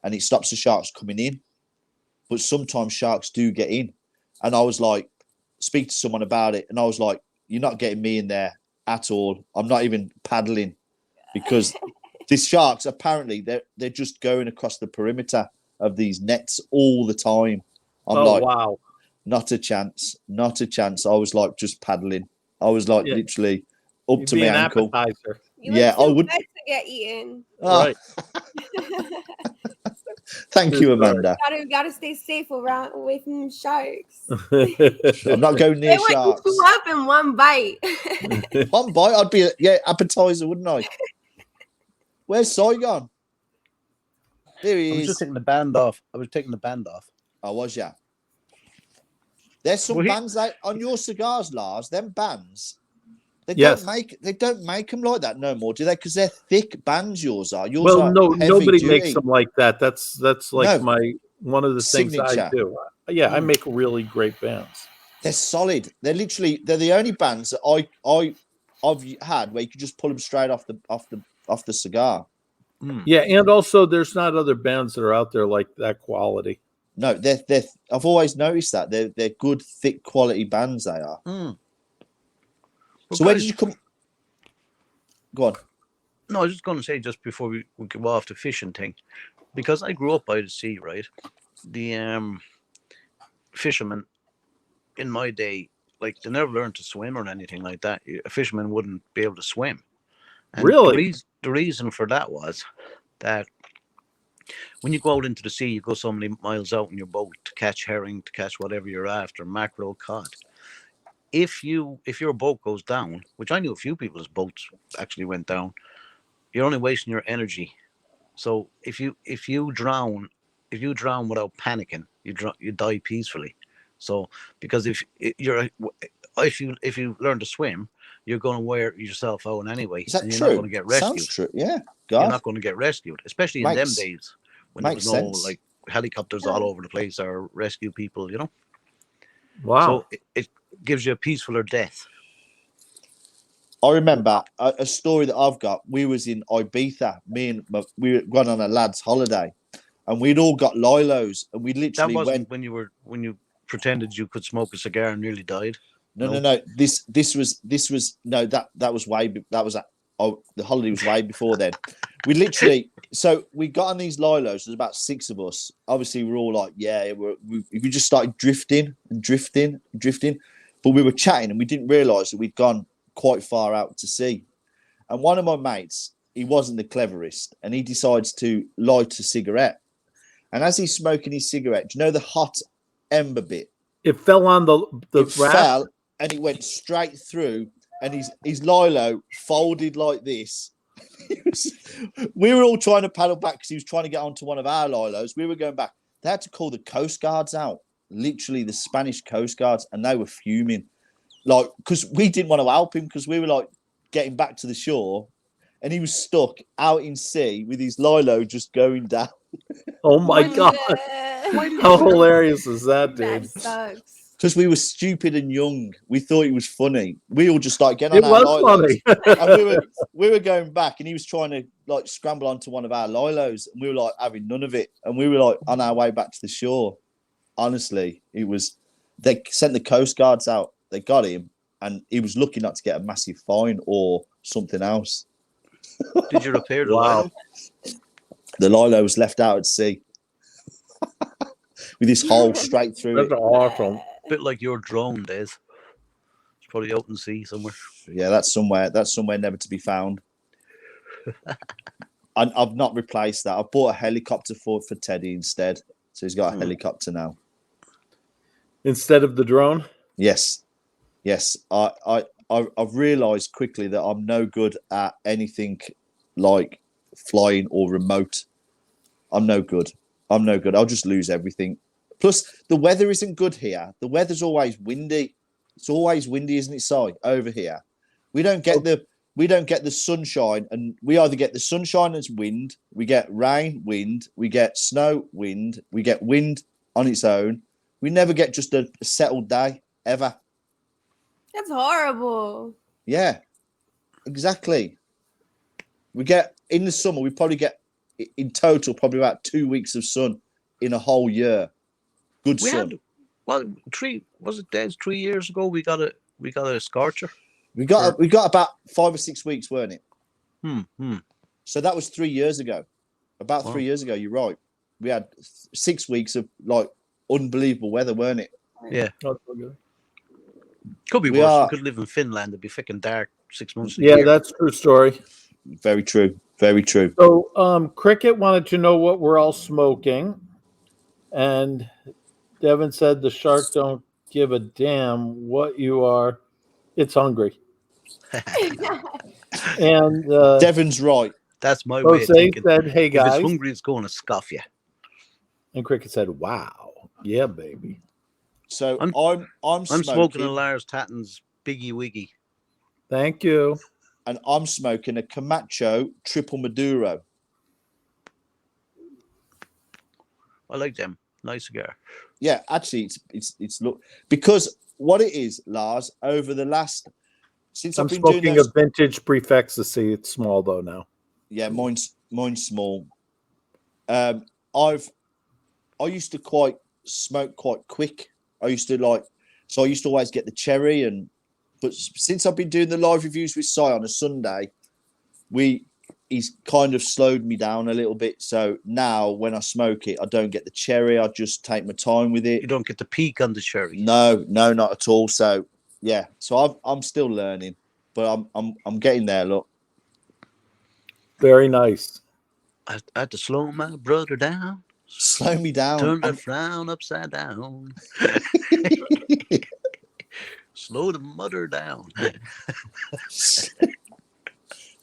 and it stops the sharks coming in. But sometimes sharks do get in. And I was like, speak to someone about it. And I was like, you're not getting me in there at all. I'm not even paddling, because these sharks, apparently, they're just going across the perimeter of these nets all the time. I'm like,
wow.
Not a chance. Not a chance. I was like just paddling. I was like literally up to my ankle.
Appetizer.
I would
to get eaten.
Right.
Thank you, Amanda.
Gotta stay safe away from sharks.
I'm not going near sharks.
They would eat you up in one bite.
One bite, I'd be appetizer, wouldn't I? Where's Saigon? There he is.
I was just taking the band off.
Oh, was ya? There's some bands out on your cigars, Lars. Them bands. They don't make them like that no more, do they? Because they're thick bands. Yours are.
Nobody makes them like that. That's like one of the
signature
things I do. I make really great bands.
They're solid. They're the only bands that I've had where you can just pull them straight off the cigar.
Yeah, and also there's not other bands that are out there like that quality.
No, they're I've always noticed that they're good, thick, quality bands. They are. So where did you come? Go on.
No, I was just going to say, just before we go off the fishing thing, because I grew up by the sea, right? The fishermen in my day, like, they never learned to swim or anything like that. A fisherman wouldn't be able to swim. And
really?
The reason for that was that when you go out into the sea, you go so many miles out in your boat to catch herring, to catch whatever you're after, mackerel, cod. If your boat goes down, which I knew a few people's boats actually went down, you're only wasting your energy. So if you drown without panicking, you die peacefully. So because if you learn to swim, you're going to wear yourself out anyway.
Is that
and you're
true?
not going to get rescued.
Sounds true. Yeah,
you're not going to get rescued, especially in them days when there was no like helicopters all over the place or rescue people.
Wow.
So it gives you a peacefuler death.
I remember a story that I've got. We was in Ibiza. We were going on a lads' holiday, and we'd all got lilos, and we literally
that wasn't when you pretended you could smoke a cigar and nearly died.
No. This was no, that was the holiday was way before then. We literally, so we got on these Lilos. There's about 6 of us. Obviously, we're all like, we just started drifting. But we were chatting and we didn't realise that we'd gone quite far out to sea. And one of my mates, he wasn't the cleverest, and he decides to light a cigarette. And as he's smoking his cigarette, do you know the hot ember bit?
It fell on the raft.
Fell and it went straight through, and his Lilo folded like this. We were all trying to paddle back because he was trying to get onto one of our Lilos. We were going back. They had to call the Coast Guards out, literally the Spanish Coast Guards, and they were fuming. Like, because we didn't want to help him because we were like getting back to the shore, and he was stuck out in sea with his Lilo just going down.
Oh my God. How hilarious is that, dude?
That sucks.
Because we were stupid and young. We thought it was funny. We all just like getting on
it
our
was
Lilos.
funny.
And we were going back, and he was trying to like scramble onto one of our Lilos, and we were like having none of it. And we were like on our way back to the shore. Honestly, they sent the Coast Guards out. They got him, and he was lucky not to get a massive fine or something else.
Did you repair the
Wow.
Lilo?
The Lilo was left out at sea with this hole straight through
That's
it.
awesome.
Bit like your drone, Des. It's probably out in sea somewhere.
Yeah, that's somewhere never to be found. I've not replaced that. I bought a helicopter for Teddy instead, so he's got a helicopter now.
Instead of the drone?
Yes. I've realised quickly that I'm no good at anything like flying or remote. I'm no good. I'll just lose everything. Plus, the weather isn't good here. The weather's always windy. It's always windy, isn't it, Si? Over here, we don't get the sunshine, and we either get the sunshine as wind, we get rain, wind, we get snow, wind, we get wind on its own. We never get just a settled day ever.
That's horrible.
Yeah, exactly. We get in the summer. We probably get in total probably about 2 weeks of sun in a whole year. Good sun.
Well, 3 years ago we got a scorcher.
We got about 5 or 6 weeks, weren't it?
Hmm.
So that was 3 years ago. About 3 years ago, you're right. We had 6 weeks of like unbelievable weather, weren't it?
Yeah.
That's so good.
Could be worse. We could live in Finland. It'd be freaking dark 6 months.
Yeah, that's a true story.
Very true. Very true.
So, Cricket wanted to know what we're all smoking, and Devin said the shark don't give a damn what you are. It's hungry. And
Devin's right.
That's my way of
Jose
thinking.
said, "Hey
If
guys,"
it's hungry, it's going to scoff you.
and Cricket said, "Wow, yeah, baby."
So I'm
smoking a Lars Tatten's Biggie Wiggy.
Thank you.
And I'm smoking a Camacho Triple Maduro.
Oh,
I like them. Nice cigar.
Yeah, actually, it's look, because what it is, Lars, over the last since
I'm
I've been
smoking
doing those,
a vintage Prefectacy. It's small though now.
yeah, mine's small. I used to smoke quite quick. I used to always get the cherry, but since I've been doing the live reviews with Si on a Sunday, he's kind of slowed me down a little bit. So now when I smoke it, I don't get the cherry. I just take my time with it.
You don't get the peak on the cherry.
No, not at all. So yeah, so I'm still learning, but I'm getting there. Look,
Very nice.
I had to slow my brother down.
slow me down.
Turn the frown upside down. Slow the mother down.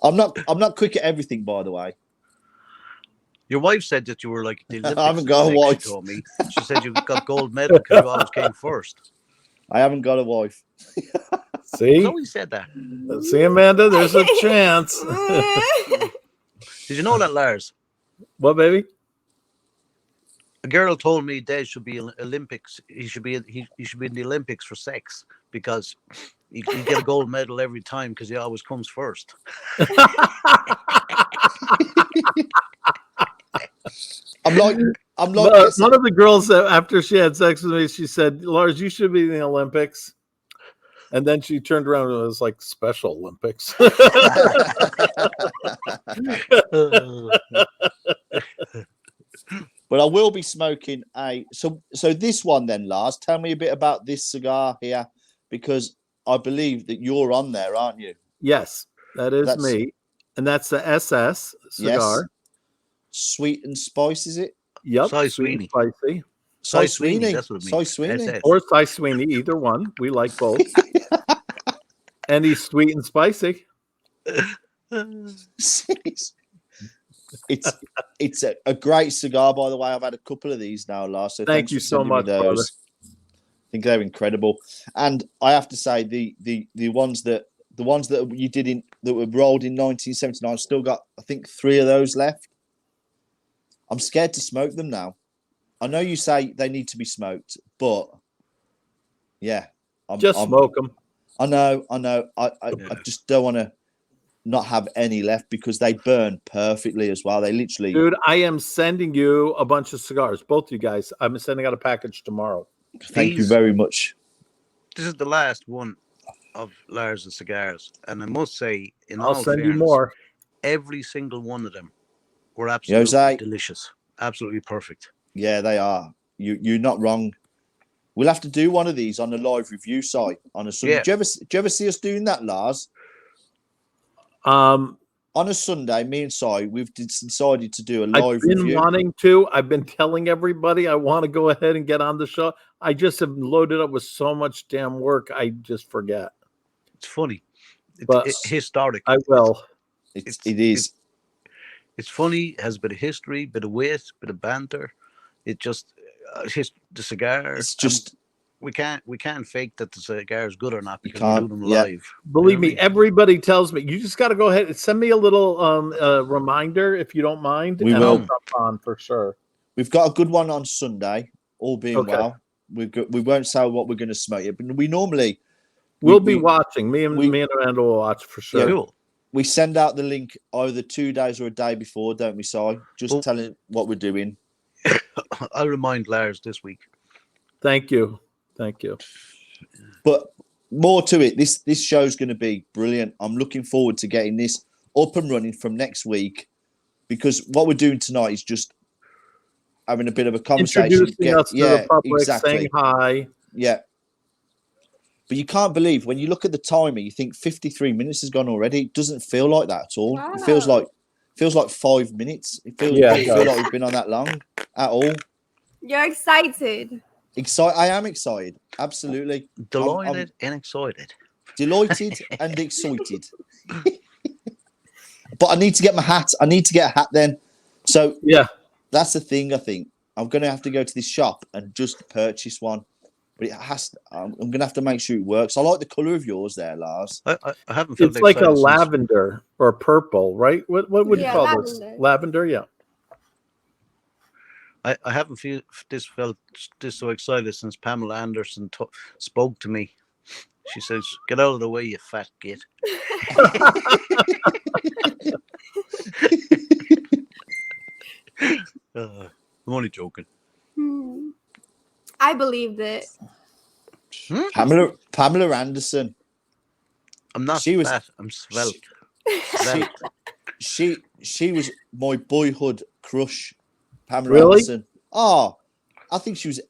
I'm not quick at everything, by the way.
Your wife said that you were like the Olympics.
I haven't got a wife.
She told me. She said you got gold medal because you always came first.
I haven't got a wife.
See,
No, he said that.
see, Amanda, there's a chance.
Did you know that, Lars?
What, baby?
A girl told me Des should be in Olympics. He should be in the Olympics for sex because he get a gold medal every time because he always comes first.
I'm like
one of the girls that after she had sex with me, she said, "Lars, you should be in the Olympics." And then she turned around and it was like Special Olympics.
But I will be smoking so this one then, Lars. Tell me a bit about this cigar here, because I believe that you're on there, aren't you?
Yes, that's me, and that's the SS cigar.
Yes. Sweet and spice, is it?
Yep.
Cy Sweeney.
Spicy.
Cy Sweeney. That's what it means.
Cy Sweeney.
Or Cy Sweeney, either one. We like both. And he's sweet and spicy.
It's a great cigar, by the way. I've had a couple of these now, Lars. So
thank you so much, brother.
I think they're incredible. And I have to say, the ones that you did that were rolled in 1979, I've still got, I think, 3 of those left. I'm scared to smoke them now. I know you say they need to be smoked, but yeah,
smoke them.
I know. I just don't want to not have any left because they burn perfectly as well. They literally.
Dude, I am sending you a bunch of cigars, both of you guys. I'm sending out a package tomorrow.
Thank you very much.
This is the last one of Lars' cigars, and I must say,
I'll send you more.
Every single one of them were absolutely delicious, absolutely perfect.
Yeah, they are. You're not wrong. We'll have to do one of these on a live review site on a Sunday. Yeah. Do you ever see us doing that, Lars? On a Sunday, me and Si, we've decided to do a live review.
I've been wanting to. I've been telling everybody I want to go ahead and get on the show. I just have loaded up with so much damn work. I just forget.
It's funny. It's historic.
I will.
It is.
It's funny. It has a bit of history, bit of wit, bit of banter. It just the cigar.
It's just
we can't fake that the cigar is good or not because we do them live.
Believe me, everybody tells me. You just got to go ahead and send me a little reminder if you don't mind.
We will.
I'll jump on for sure.
We've got a good one on Sunday. All being well, we won't say what we're going to smoke yet, but we normally
we'll be watching. Me and Amanda will watch for sure.
Yeah, we send out the link either 2 days or a day before, don't we, Si? Just telling what we're doing.
I'll remind Lars this week.
Thank you.
But more to it, this show's going to be brilliant. I'm looking forward to getting this up and running from next week, because what we're doing tonight is just having a bit of a conversation.
Introducing us to the public, saying hi.
Yeah. But you can't believe, when you look at the timer, you think 53 minutes has gone already. It doesn't feel like that at all. Wow. It feels like 5 minutes. It feels like we've been on that long at all.
You're excited.
I am excited. Absolutely.
Delighted and excited.
Delighted and excited. But I need to get my hat. I need to get a hat then. So
yeah,
that's the thing. I think I'm going to have to go to this shop and just purchase one. But it has. I'm going to have to make sure it works. I like the color of yours there, Lars.
I haven't.
It's like a lavender or purple, right? What would you call this? Lavender, yeah.
I haven't felt this so excited since Pamela Anderson spoke to me. She says, "Get out of the way, you fat git." I'm only joking.
I believed it.
Pamela Anderson.
I'm not fat. I'm svelte.
She was my boyhood crush. Pamela Anderson. Oh, I think she was.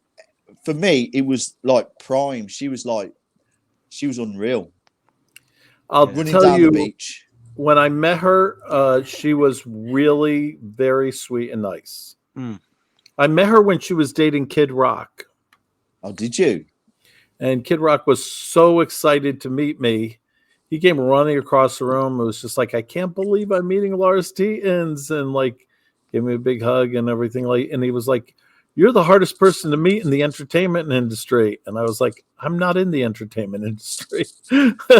For me, it was like prime. She was unreal.
I'll tell you, the beach. When I met her, she was really very sweet and nice. I met her when she was dating Kid Rock.
Oh, did you?
And Kid Rock was so excited to meet me. He came running across the room. It was just like, I can't believe I'm meeting Lars Tetens, and like gave me a big hug and everything. And he was like, "You're the hardest person to meet in the entertainment industry." And I was like, "I'm not in the entertainment industry."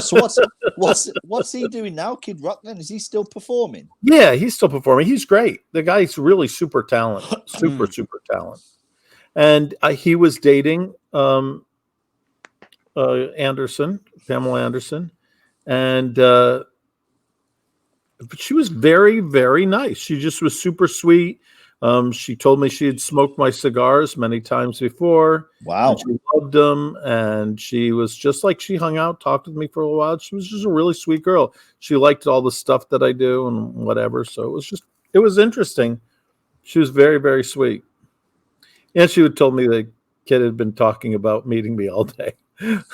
So what's he doing now, Kid Rock? Then is he still performing?
Yeah, he's still performing. He's great. The guy's really super talented, super talented. And he was dating Pamela Anderson, and but she was very, very nice. She just was super sweet. She told me she had smoked my cigars many times before.
Wow.
She loved them. And she was just like, she hung out, talked with me for a while. She was just a really sweet girl. She liked all the stuff that I do and whatever. So it was interesting. She was very, very sweet. And she would told me the kid had been talking about meeting me all day.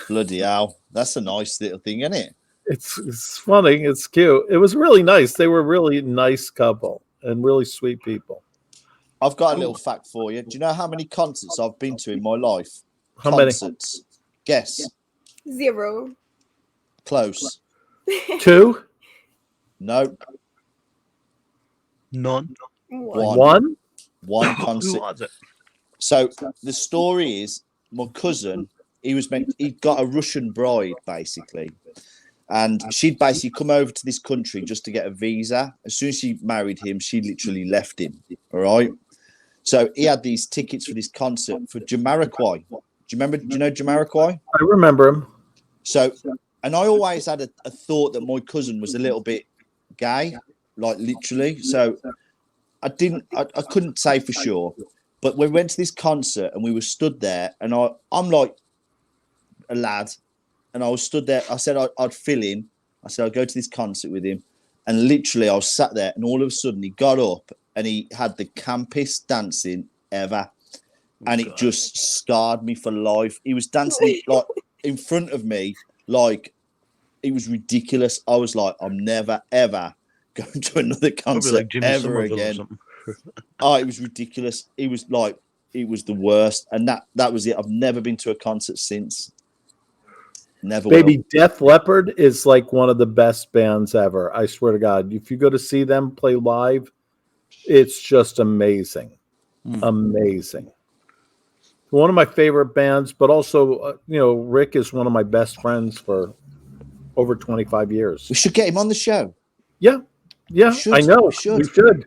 Bloody hell. That's a nice little thing, isn't it?
It's funny. It's cute. It was really nice. They were a really nice couple and really sweet people.
I've got a little fact for you. Do you know how many concerts I've been to in my life?
How
concerts. Many? Guess.
0.
Close.
2?
No.
None.
1?
One concert.
Who was it?
So the story is my cousin, he got a Russian bride, basically. And she'd basically come over to this country just to get a visa. As soon as she married him, she literally left him. All right. So he had these tickets for this concert for Jamiroquai. Do you know Jamiroquai?
I remember him.
So, and I always had a thought that my cousin was a little bit gay, like literally. So I couldn't say for sure. But we went to this concert and we were stood there, and I'm like a lad, and I was stood there. I said I'd fill in. I said I'd go to this concert with him, and literally I was sat there, and all of a sudden he got up and he had the campest dancing ever, and it just scarred me for life. He was dancing like in front of me, like it was ridiculous. I was like, I'm never ever going to another concert ever again. Oh, it was ridiculous. It was the worst, and that was it. I've never been to a concert since. Never.
Baby, Def Leppard is like one of the best bands ever. I swear to God, if you go to see them play live, it's just amazing, amazing. One of my favorite bands, but also, Rick is one of my best friends for over 25 years.
We should get him on the show.
Yeah, I know. We should.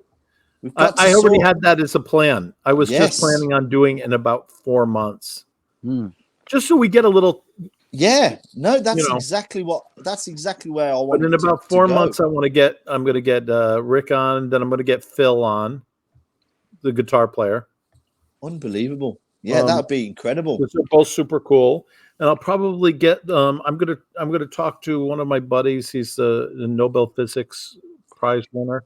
I already had that as a plan. I was just planning on doing it in about 4 months, just so we get a little.
Yeah, no, that's exactly where I want.
But in about 4 months, I'm going to get Rick on. Then I'm going to get Phil on, the guitar player.
Unbelievable. Yeah, that'd be incredible.
They're both super cool, and I'll probably get. I'm gonna talk to one of my buddies. He's the Nobel Physics Prize winner.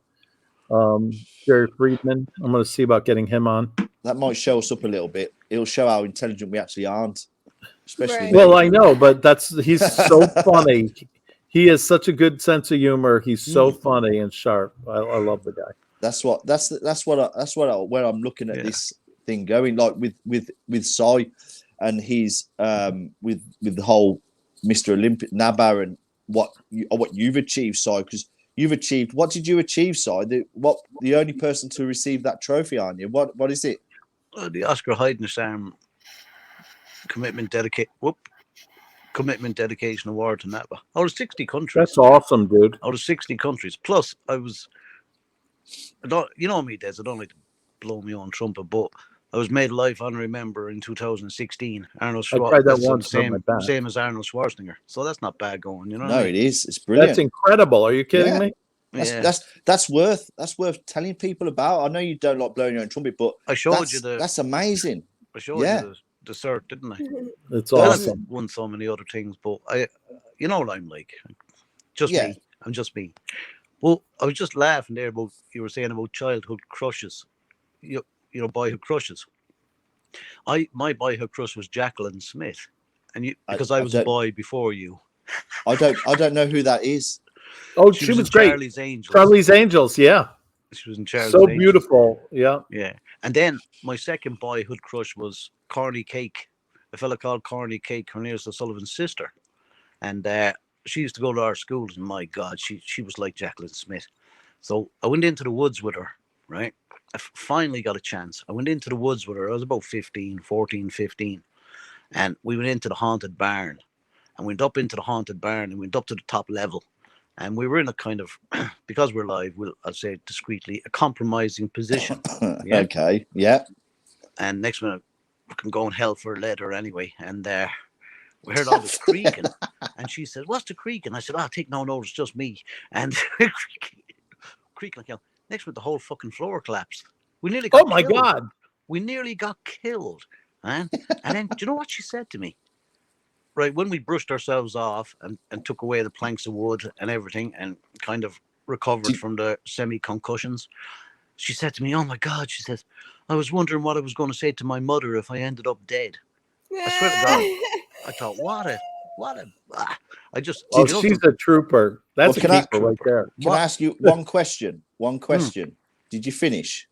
Jerry Friedman. I'm going to see about getting him on.
That might show us up a little bit. It'll show how intelligent we actually aren't. Especially
right.
Well, I know, but he's so funny. He has such a good sense of humor. He's so funny and sharp. I love the guy.
Where I'm looking at this thing going, like with Cy and his with the whole Mr. Olympic Nabar and what you've achieved, Cy, because you've achieved. What did you achieve, Cy? The only person to receive that trophy, aren't you? What is it?
The Oscar Heidnesarm Commitment Dedication Award to NABA. Out of 60 countries.
That's awesome, dude.
Out of 60 countries. Plus, you know me, Des, I don't like to blow my own trumpet, but I was made a life honorary member in 2016. Arnold Schwarzenegger. I tried that once. Same as Arnold Schwarzenegger. So that's not bad going, you know.
No, it is. It's brilliant.
That's incredible. Are you kidding me?
That's worth telling people about. I know you don't like blowing your own trumpet, but
I showed you
that's amazing.
I showed you the cert, didn't I?
It's awesome.
I've won so many other things, but you know what I'm like. Me. I'm just me. Well, I was just laughing there about you were saying about childhood crushes. Boyhood crushes. My boyhood crush was Jacqueline Smith, and because I was a boy before you.
I don't know who that is.
Oh, she was great.
Charlie's Angels.
Charlie's Angels, yeah.
She was in Charlie's
Angels.
So
beautiful, yeah.
Yeah. And then my second boyhood crush was Corny Cake, a fella called Corny Cake, Cornelius O'Sullivan's sister. And she used to go to our schools, and my God, she was like Jacqueline Smith. So I went into the woods with her, right? I finally got a chance. I went into the woods with her. I was about 15. And we went into the haunted barn. And went up into the haunted barn and went up to the top level. And we were in a kind of, because we're live, I'll say discreetly, a compromising position.
Yeah? Okay, yeah.
And next minute, we can go in hell for leather anyway. And we heard all this creaking. And she said, "What's the creaking?" I said, take no notice, just me. And creaking like hell. Next minute, the whole fucking floor collapsed. We nearly got
my
killed.
God.
We nearly got killed. And then, do you know what she said to me? Right, when we brushed ourselves off and took away the planks of wood and everything and kind of recovered from the semi-concussions, she said to me, oh my God, she says, I was wondering what I was going to say to my mother if I ended up dead. I swear to God. I thought,
she's a trooper. That's a keeper right there.
Can I ask you one question? Did you finish?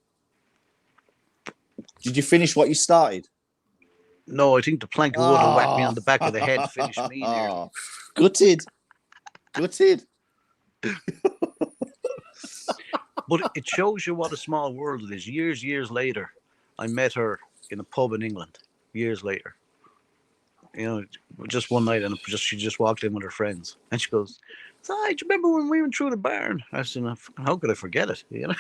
Did you finish what you started?
No, I think the plank of wood will whack me on the back of the head, finish me nearly.
Gutted.
But it shows you what a small world it is. Years later, I met her in a pub in England. Years later. You know, just one night, and she just walked in with her friends, and she goes, "So, do you remember when we went through the barn?" I said, "How could I forget it?" You know,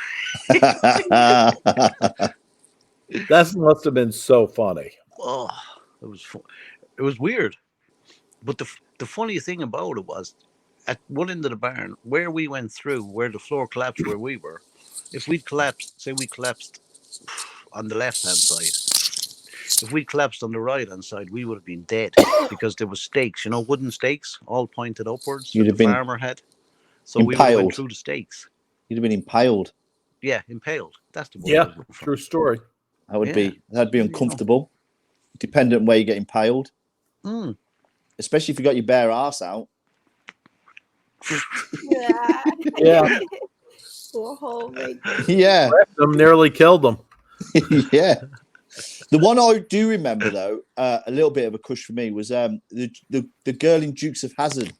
that must have been so funny.
Oh, it was weird, but the funny thing about it was, at one end of the barn where we went through, where the floor collapsed, where we were, if we collapsed on the left hand side. If we collapsed on the right-hand side, we would have been dead because there was stakes, wooden stakes, all pointed upwards.
You'd have been
farmer had. So
impaled.
We would have went through the stakes.
You'd have been impaled.
Yeah, impaled. That's the word.
Yeah, true story.
That'd be uncomfortable. Dependent on where you get impaled. Especially if you got your bare ass out.
Yeah.
Yeah.
Them nearly killed them.
Yeah. The one I do remember, though, a little bit of a cush for me was the girl in Dukes of Hazzard,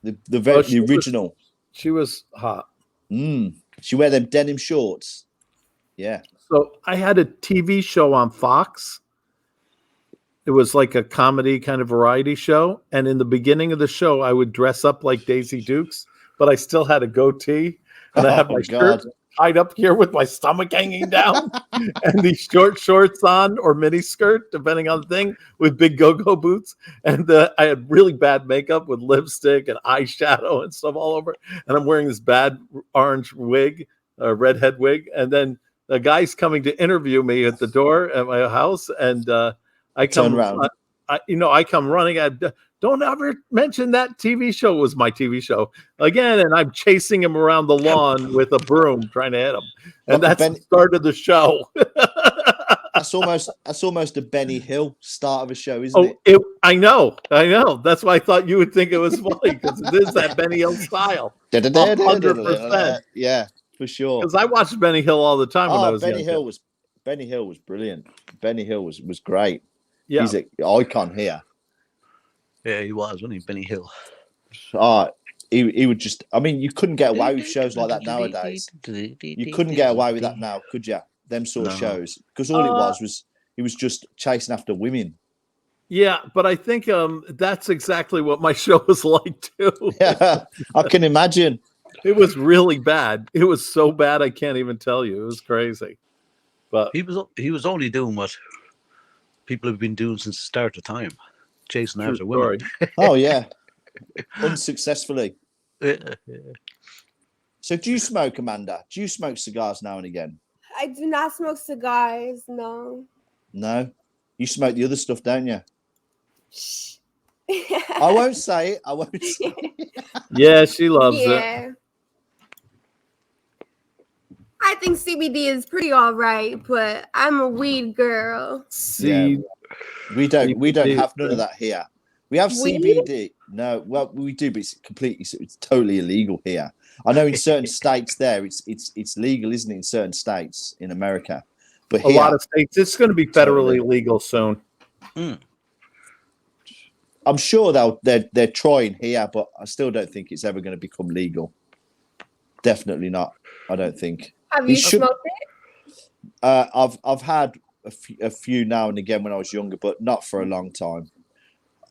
the original.
She was hot.
She wear them denim shorts. Yeah.
So I had a TV show on Fox. It was like a comedy kind of variety show, and in the beginning of the show, I would dress up like Daisy Dukes, but I still had a goatee, and I had my shirt tied up here with my stomach hanging down and these short shorts on or mini skirt, depending on the thing, with big go-go boots. And I had really bad makeup with lipstick and eyeshadow and stuff all over. And I'm wearing this bad orange wig, redhead wig. And then the guy's coming to interview me at the door at my house. And I come around. I come running at, don't ever mention that TV show was my TV show again. And I'm chasing him around the lawn with a broom trying to hit him. And that's the start of the show.
That's almost a Benny Hill start of a show, isn't
it? I know. That's why I thought you would think it was funny, because it is that Benny Hill style. 100%.
Yeah, for sure.
Because I watched Benny Hill all the time when I was
Benny Hill was brilliant. Benny Hill was great.
Yeah.
He's an icon here.
Yeah, he was, wasn't he, Benny Hill?
He would just. I mean, you couldn't get away with shows like that nowadays. You couldn't get away with that now, could you? Them sort of shows, because all it was he was just chasing after women.
Yeah, but I think that's exactly what my show was like too.
Yeah, I can imagine.
It was really bad. It was so bad I can't even tell you. It was crazy. But
he was only doing what people have been doing since the start of time. Chasing after women.
Oh yeah, unsuccessfully. So, do you smoke, Amanda? Do you smoke cigars now and again?
I do not smoke cigars. No.
No, you smoke the other stuff, don't you? I won't say it.
Yeah, she loves it.
I think CBD is pretty all right, but I'm a weed girl.
Yeah. We don't have none of that here. We have CBD. No, well, we do, but it's totally illegal here. I know in certain states there, it's legal, isn't it? In certain states in America, but here,
a lot of states, it's going to be federally legal soon.
I'm sure they're trying here, but I still don't think it's ever going to become legal. Definitely not. I don't think.
Have you smoked it?
I've had a few now and again when I was younger, but not for a long time.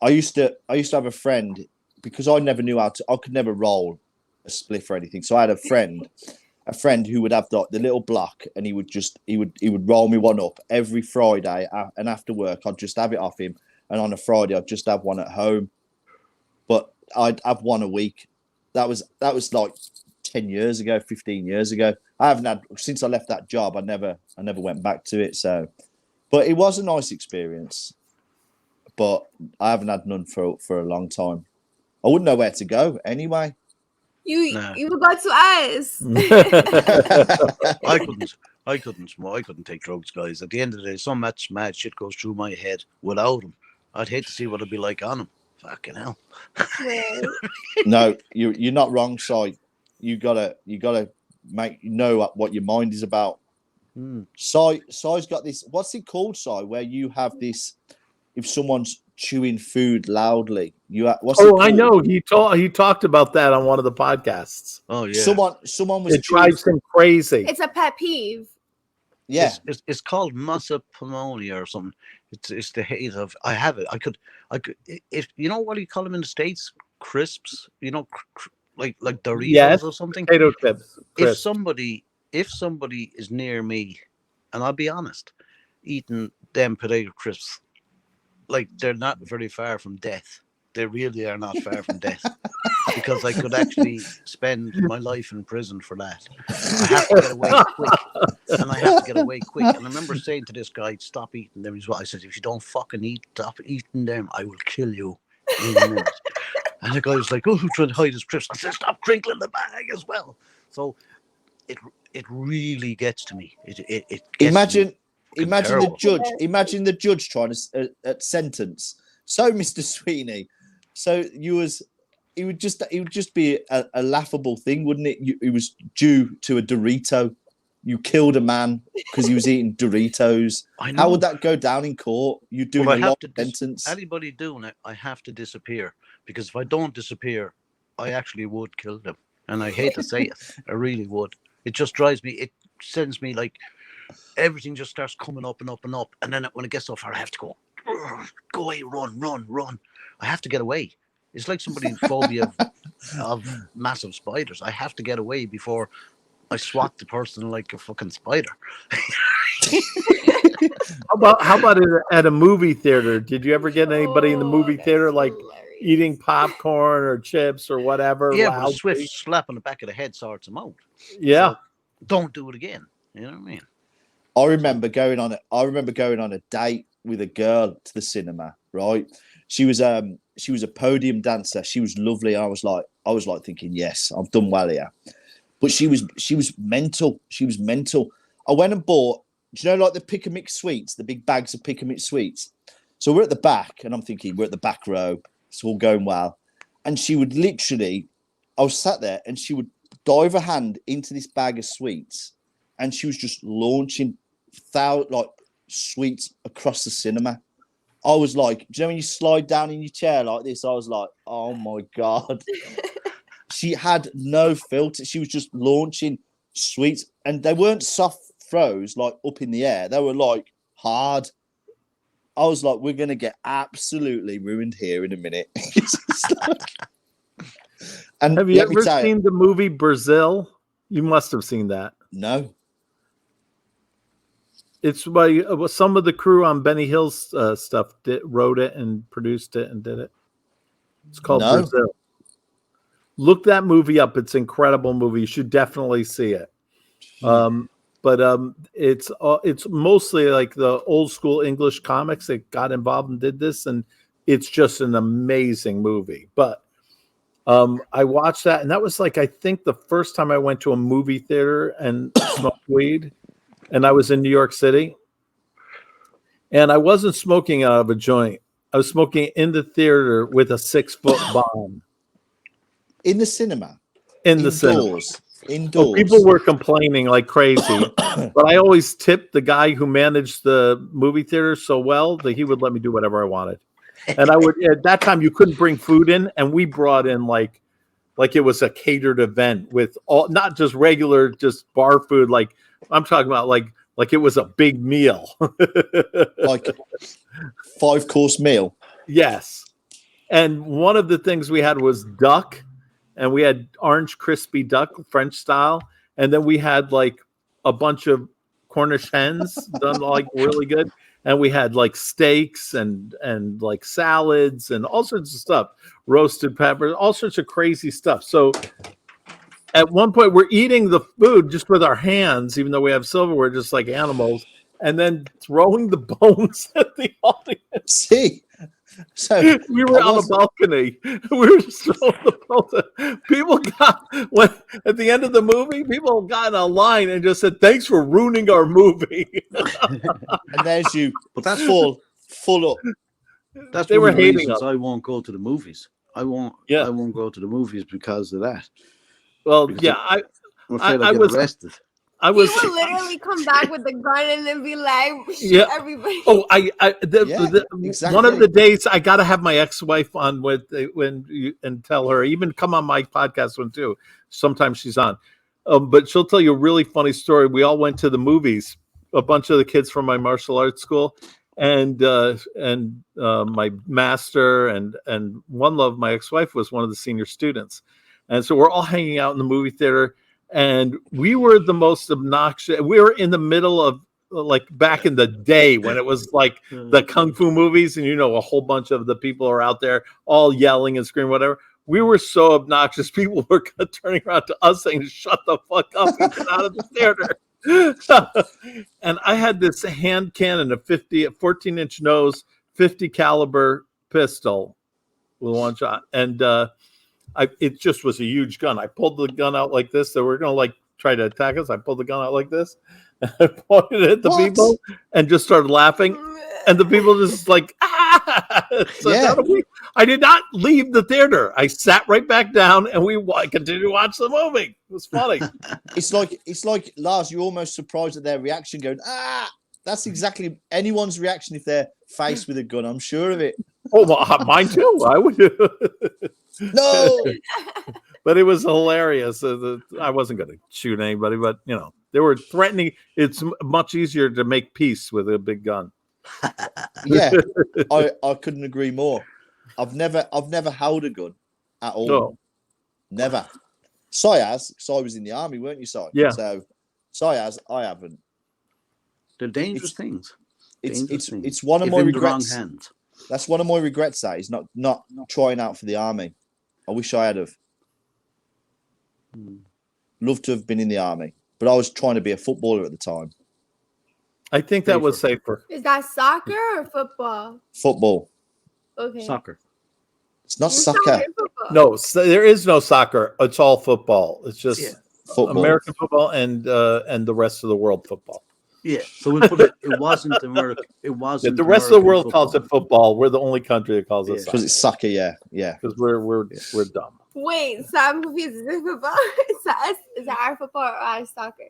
I used to have a friend, because I never knew I could never roll a spliff or anything. So I had a friend who would have the little block, and he would roll me one up every Friday, and after work I'd just have it off him, and on a Friday I'd just have one at home. But I'd have one a week. That was like 10 years ago, 15 years ago. I haven't had, since I left that job, I never went back to it. So, but it was a nice experience. But I haven't had none for a long time. I wouldn't know where to go anyway.
You would go to us.
I couldn't smoke. I couldn't take drugs, guys. At the end of the day, so much mad shit goes through my head without them. I'd hate to see what it'd be like on them. Fucking hell.
No, you're not wrong, Si. You gotta know what your mind is about. Si's got this. What's it called, Si? Where you have this. If someone's chewing food loudly,
I know. He talked about that on one of the podcasts.
Oh yeah.
Someone was.
It drives him crazy.
It's a pet peeve.
Yeah,
it's called musophonia or something. It's the hate of. I have it. I could. If you know what do you call them in the States? Crisps. You know, like Doritos or something.
Potato chips.
If somebody is near me, and I'll be honest, eating them potato crisps, like they're not very far from death. They really are not far from death, because I could actually spend my life in prison for that. I have to get away quick, and I remember saying to this guy, "Stop eating them." I said, "If you don't fucking stop eating them, I will kill you in a minute." And the guy was like, "Oh, who's trying to hide his crisps?" I said, "Stop crinkling the bag as well." So it really gets to me. It gets
imagine
terrible.
the judge. Imagine the judge trying to sentence. So, Mr. Sweeney, so it would just be a laughable thing, wouldn't it? It was due to a Dorito. You killed a man because he was eating Doritos. How would that go down in court? You're doing a long sentence.
Anybody doing it, I have to disappear, because if I don't disappear, I actually would kill them. And I hate to say it, I really would. It just drives me. It sends me like everything just starts coming up and up and up. And then when it gets so far, I have to go away, run. I have to get away. It's like somebody's phobia of massive spiders. I have to get away before I swat the person like a fucking spider.
How about at a movie theater? Did you ever get anybody in the movie theater like eating popcorn or chips or whatever?
Yeah, but a swift slap on the back of the head sorts them out.
Yeah.
So don't do it again. You know what I mean?
I remember going on a date with a girl to the cinema, right? She was a podium dancer. She was lovely. I was like thinking, yes, I've done well here. But she was mental. She was mental. I went and bought, do you know, like the pick and mix sweets, the big bags of pick and mix sweets. So we're at the back, and I'm thinking we're at the back row. It's all going well. And she would literally, I was sat there, and she would dive her hand into this bag of sweets, and she was just launching sweets across the cinema. I was like, do you know when you slide down in your chair like this? I was like, oh my God. She had no filter. She was just launching sweets, and they weren't soft throws like up in the air. They were like hard. I was like, we're going to get absolutely ruined here in a minute. And
have you ever seen the movie Brazil? You must have seen that.
No.
It's by some of the crew on Benny Hill's stuff wrote it and produced it and did it. It's called Brazil. Look that movie up. It's an incredible movie. You should definitely see it. But it's mostly like the old school English comics that got involved and did this, and it's just an amazing movie. But I watched that, and that was like I think the first time I went to a movie theater and smoked weed, and I was in New York City, and I wasn't smoking out of a joint. I was smoking in the theater with a 6-foot bomb.
In the cinema?
In the cinema.
Indoors.
So people were complaining like crazy, but I always tipped the guy who managed the movie theater so well that he would let me do whatever I wanted. And I would, at that time, you couldn't bring food in, and we brought in like it was a catered event with all, not just regular, just bar food. Like I'm talking about like it was a big meal.
Like 5-course meal.
Yes. And one of the things we had was duck. And we had orange crispy duck, French style. And then we had like a bunch of Cornish hens done like really good. And we had like steaks and like salads and all sorts of stuff, roasted peppers, all sorts of crazy stuff. So at one point we're eating the food just with our hands, even though we have silverware, just like animals, and then throwing the bones at the audience.
See, so
we were on a balcony. We were just throwing the bones. People at the end of the movie, people got in a line and just said, "Thanks for ruining our movie."
And there's you, but that's full up.
That's they were hating us. I won't go to the movies. I won't go to the movies because of that.
Well,
because
yeah,
I'm afraid I'll get arrested.
He would literally come back with the gun and then be like, shoot everybody.
Oh, exactly. One of the days I got to have my ex-wife on and tell her, even come on my podcast one too. Sometimes she's on, but she'll tell you a really funny story. We all went to the movies, a bunch of the kids from my martial arts school, and my master and One Love, my ex-wife, was one of the senior students, and so we're all hanging out in the movie theater. And we were the most obnoxious. We were in the middle of, like, back in the day when it was like the kung fu movies, and a whole bunch of the people are out there all yelling and screaming, whatever. We were so obnoxious. People were turning around to us saying, "Shut the fuck up and get out of the theater." And I had this hand cannon, a 14-inch nose, 50 caliber pistol with one shot, and it just was a huge gun. I pulled the gun out like this. They were going to try to attack us. I pulled the gun out like this. And I pointed it at the people and just started laughing. And the people just ah! So I did not leave the theater. I sat right back down and we continued to watch the movie. It was funny.
It's like Lars, you're almost surprised at their reaction going, ah! That's exactly anyone's reaction if they're faced with a gun. I'm sure of it.
Oh, well, mine too. I would.
No,
but it was hilarious. I wasn't going to shoot anybody, but they were threatening. It's much easier to make peace with a big gun.
Yeah, I couldn't agree more. I've never held a gun at all. No. Never. Si has. Si was in the army, weren't you, Si?
Yeah.
So Si has. I haven't.
They're dangerous things.
It's one of my regrets. That's one of my regrets. That is not trying out for the army. I wish I had have. Loved to have been in the army, but I was trying to be a footballer at the time.
I think that was safer.
Is that soccer or football?
Football.
Okay.
Soccer.
It's not soccer.
No, there is no soccer. It's all football. It's just
football.
American football and the rest of the world football.
Yeah, so we put it wasn't American. It wasn't.
The rest of the world calls it football. We're the only country that calls it soccer.
Because it's soccer, yeah.
Because we're dumb.
Wait, so I'm confused. Is this football? Is that our football or our soccer?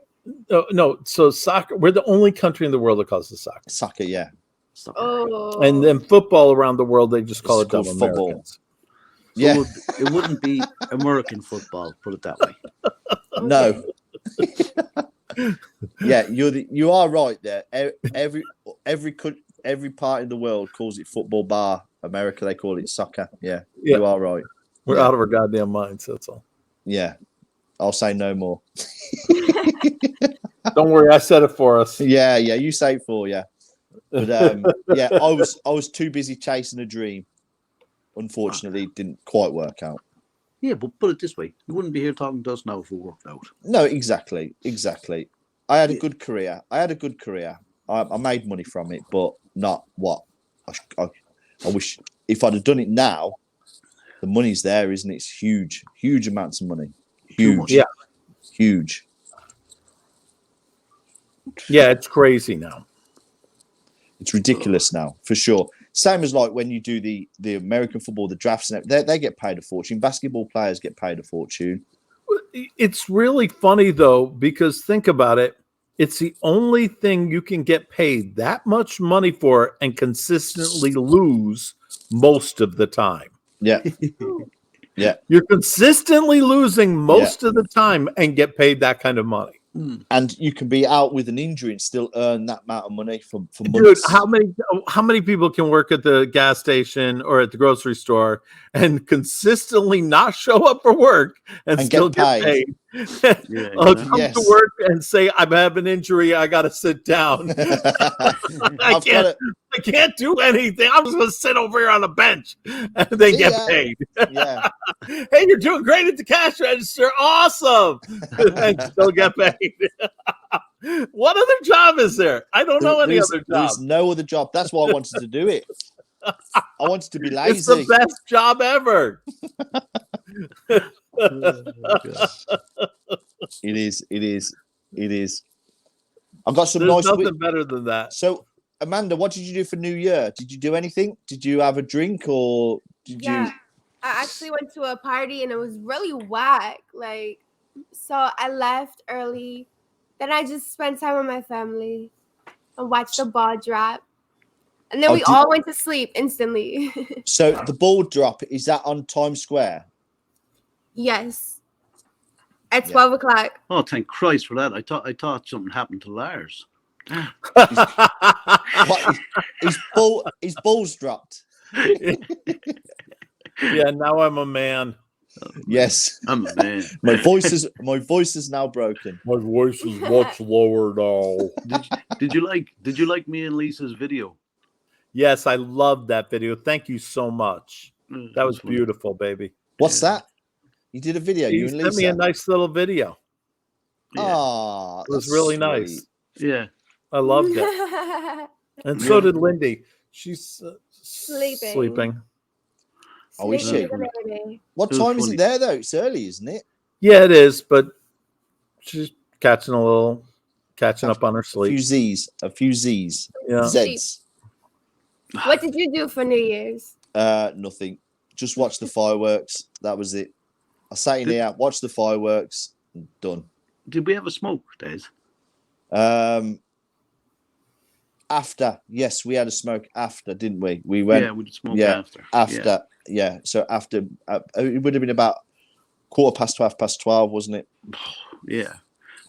No. So soccer. We're the only country in the world that calls it soccer.
Soccer, yeah.
Soccer.
Oh.
And then football around the world, they just call it dumb
football.
Americans.
Yeah,
it wouldn't be American football. Put it that way.
No. Yeah, you are right there. Every part in the world calls it football, bar America they call it soccer. Yeah. You are right.
We're out of our goddamn minds. That's all.
Yeah, I'll say no more.
Don't worry, I said it for us.
Yeah, you say it for you. But yeah, I was too busy chasing a dream. Unfortunately, it didn't quite work out.
Yeah, but put it this way: you wouldn't be here talking to us now if it worked out.
No, exactly. I had a good career. I made money from it, but not what I wish. If I'd have done it now, the money's there, isn't it? It's huge amounts of money. Huge.
Yeah.
Huge.
Yeah, it's crazy now.
It's ridiculous now, for sure. Same as like when you do the American football, the drafts, and they get paid a fortune. Basketball players get paid a fortune.
It's really funny, though, because think about it. It's the only thing you can get paid that much money for and consistently lose most of the time.
Yeah. Yeah.
You're consistently losing most of the time and get paid that kind of money.
And you can be out with an injury and still earn that amount of money for months.
Dude, how many people can work at the gas station or at the grocery store and consistently not show up for work and still get paid? Come to work and say, I have an injury, I got to sit down. I can't do anything. I'm just going to sit over here on a bench and they get paid.
Yeah.
Hey, you're doing great at the cash register. Awesome. And still get paid. What other job is there? I don't know any other job.
There's no other job. That's why I wanted to do it. I wanted to be lazy.
It's the best job ever.
It is. I've got some
There's
nice.
Nothing better than that.
So, Amanda, what did you do for New Year? Did you do anything? Did you have a drink or did you?
I actually went to a party and it was really whack. So I left early. Then I just spent time with my family and watched the ball drop. And then we all went to sleep instantly.
So the ball drop, is that on Times Square? Yes.
At 12 o'clock.
Oh, thank Christ for that. I thought something happened to Lars.
His balls dropped.
Yeah, now I'm a man.
Yes,
I'm a man.
My voice is now broken.
My voice is much lower now.
Did you like me and Lisa's video?
Yes, I loved that video. Thank you so much. That was beautiful, baby.
What's that? You did a video. You and Lisa
sent me a nice little video.
Oh,
it was really nice.
Yeah,
I loved it. And so did Lindy. She's sleeping.
Oh, is she? What time is it there, though? It's early, isn't it?
Yeah, it is, but she's catching up on her sleep.
A few Z's.
Yeah.
Z's.
What did you do for New Year's?
Nothing. Just watch the fireworks. That was it. I sat in here, watched the fireworks, and done.
Did we have a smoke, Des?
After, yes, we had a smoke after, didn't we? We went.
Yeah, we did smoke after.
After, yeah. So after, it would have been about 12:15, wasn't it?
Yeah.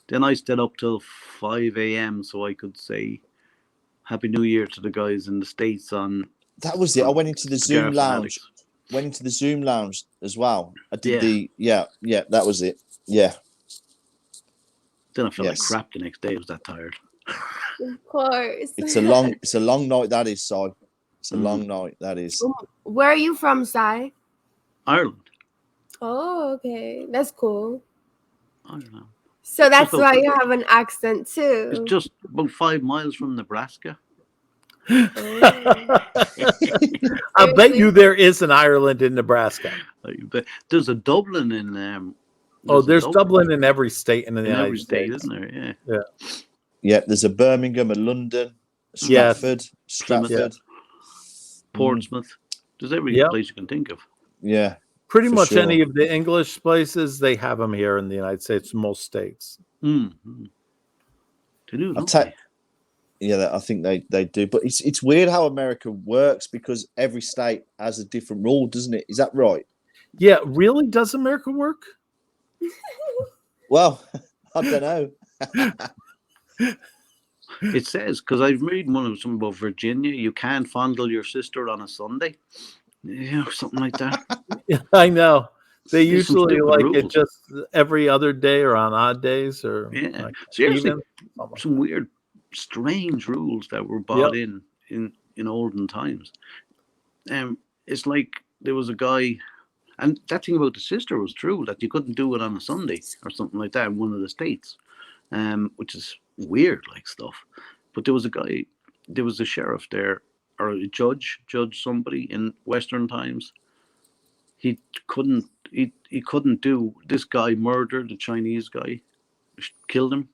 Then I stayed up till 5 a.m. so I could say Happy New Year to the guys in the States on.
That was it. I went into the Zoom lounge. Went into the Zoom lounge as well. I did that was it. Yeah.
Then I felt like crap the next day. I was that tired.
Of course.
It's a long night, that is, Si. It's a long night, that is.
Where are you from, Si?
Ireland.
Oh, okay. That's cool.
I don't know.
So that's why you have an accent too.
It's just about 5 miles from Nebraska.
I bet you there is an Ireland in Nebraska.
There's a Dublin in.
There's Dublin in every state in the United States,
isn't there?
Yeah.
Yeah, there's a Birmingham, a London, Stratford,
Portsmouth. There's every place you can think of.
Yeah.
Pretty much any of the English places, they have them here in the United States, most states.
Mm-hmm.
I think they do. But it's weird how America works because every state has a different rule, doesn't it? Is that right?
Yeah, really? Does America work?
Well, I don't know.
It says, because I've read something about Virginia, you can't fondle your sister on a Sunday. Something like that.
Yeah, I know. They usually like rules. It just every other day or on odd days or
seriously, some weird, strange rules that were brought in olden times. It's like there was a guy, and that thing about the sister was true, that you couldn't do it on a Sunday or something like that in one of the states, which is weird like stuff. But there was a sheriff there, or a judge somebody in Western times. He couldn't do, this guy murdered a Chinese guy, killed him,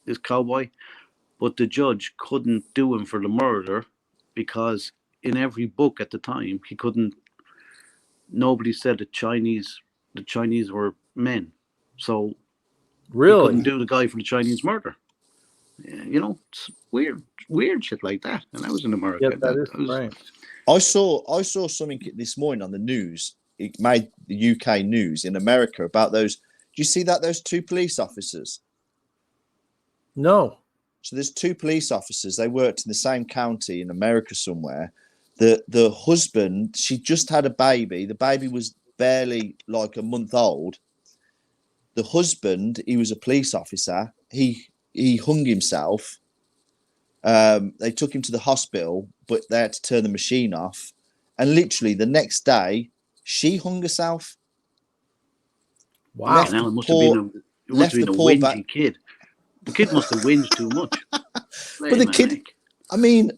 this cowboy, but the judge couldn't do him for the murder because in every book at the time nobody said the Chinese were men, so
really
he couldn't do the guy for the Chinese murder. It's weird shit like that, and I was in America.
Yeah, that is right.
I saw something this morning on the news. It made the UK news in America about those. Do you see those two police officers?
No.
So there's two police officers. They worked in the same county in America somewhere. The husband, she just had a baby. The baby was barely like a month old. The husband, he was a police officer. He hung himself. They took him to the hospital. but they had to turn the machine off. And literally the next day, she hung herself.
Wow.
Now it must have been a whingy kid. The kid must have whinged too much.
But the kid, I mean,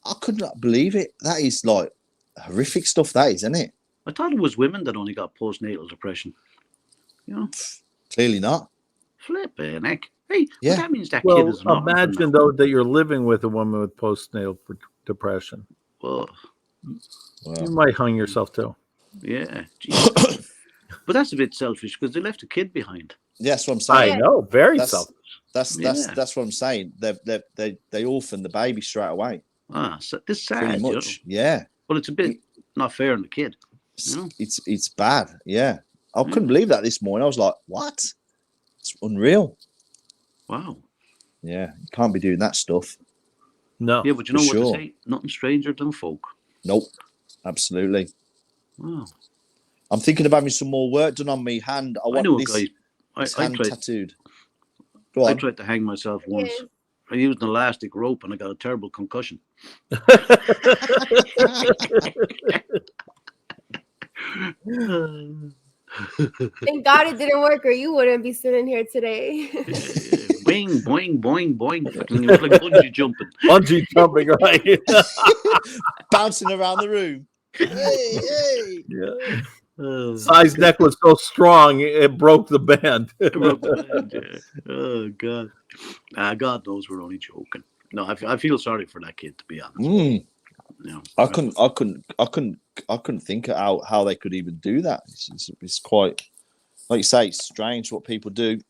I could not believe it. That is like horrific stuff, that is, isn't it?
I thought it was women that only got postnatal depression. You know?
Clearly not.
Flipping heck. Hey,
yeah.
That means that kid is not.
Imagine, though, that you're living with a woman with postnatal depression.
Well,
you might hang yourself too.
Yeah. But that's a bit selfish because they left a kid behind.
Yeah, that's what I'm saying.
I know, very selfish.
That's what I'm saying. They orphaned the baby straight away.
So this is sad.
Pretty much, yeah.
Well, it's a bit not fair on the kid. You know?
It's bad. Yeah, I couldn't believe that this morning. I was like, what? It's unreal.
Wow.
Yeah, you can't be doing that stuff.
No.
Yeah, but you know what to say? Nothing stranger than folk.
Nope. Absolutely.
Wow.
I'm thinking of having some more work done on me hand. I want this hand tattooed. Go on.
I tried to hang myself once. Yeah. I used an elastic rope and I got a terrible concussion.
Thank God it didn't work, or you wouldn't be sitting here today.
Boing, boing, boing, boing. It was like bungee jumping.
Bungee jumping, right?
Bouncing around the room. Hey, hey.
Yeah. Si's neck was so strong it broke the band.
Oh God! God knows we're only joking. No, I feel sorry for that kid, to be honest.
No, I couldn't think of how they could even do that. It's quite, like you say, it's strange what people do.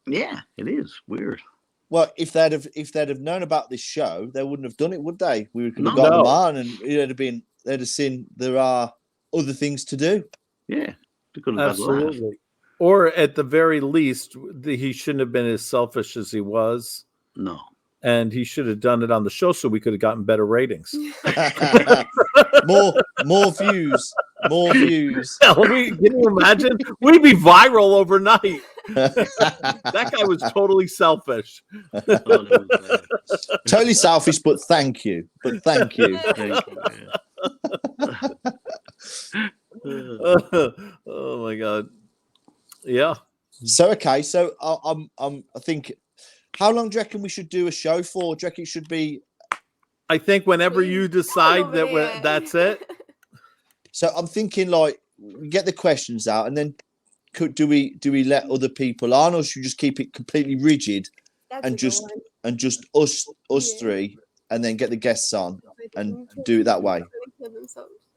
Yeah, it is weird.
Well, if they'd have known about this show, they wouldn't have done it, would they? We could have got them on, and they'd have seen there are other things to do.
Yeah,
absolutely. Or at the very least, he shouldn't have been as selfish as he was.
No.
And he should have done it on the show so we could have gotten better ratings.
more views. More views.
Can you imagine? We'd be viral overnight. That guy was totally selfish.
Totally selfish, but thank you. Thank you.
Oh my God. Yeah.
So okay, so I think, how long do you reckon we should do a show for? Do you reckon it should be?
I think whenever you decide that's it.
So I'm thinking, like, we get the questions out, and then do we let other people on, or should we just keep it completely rigid and just us three, and then get the guests on and do it that way?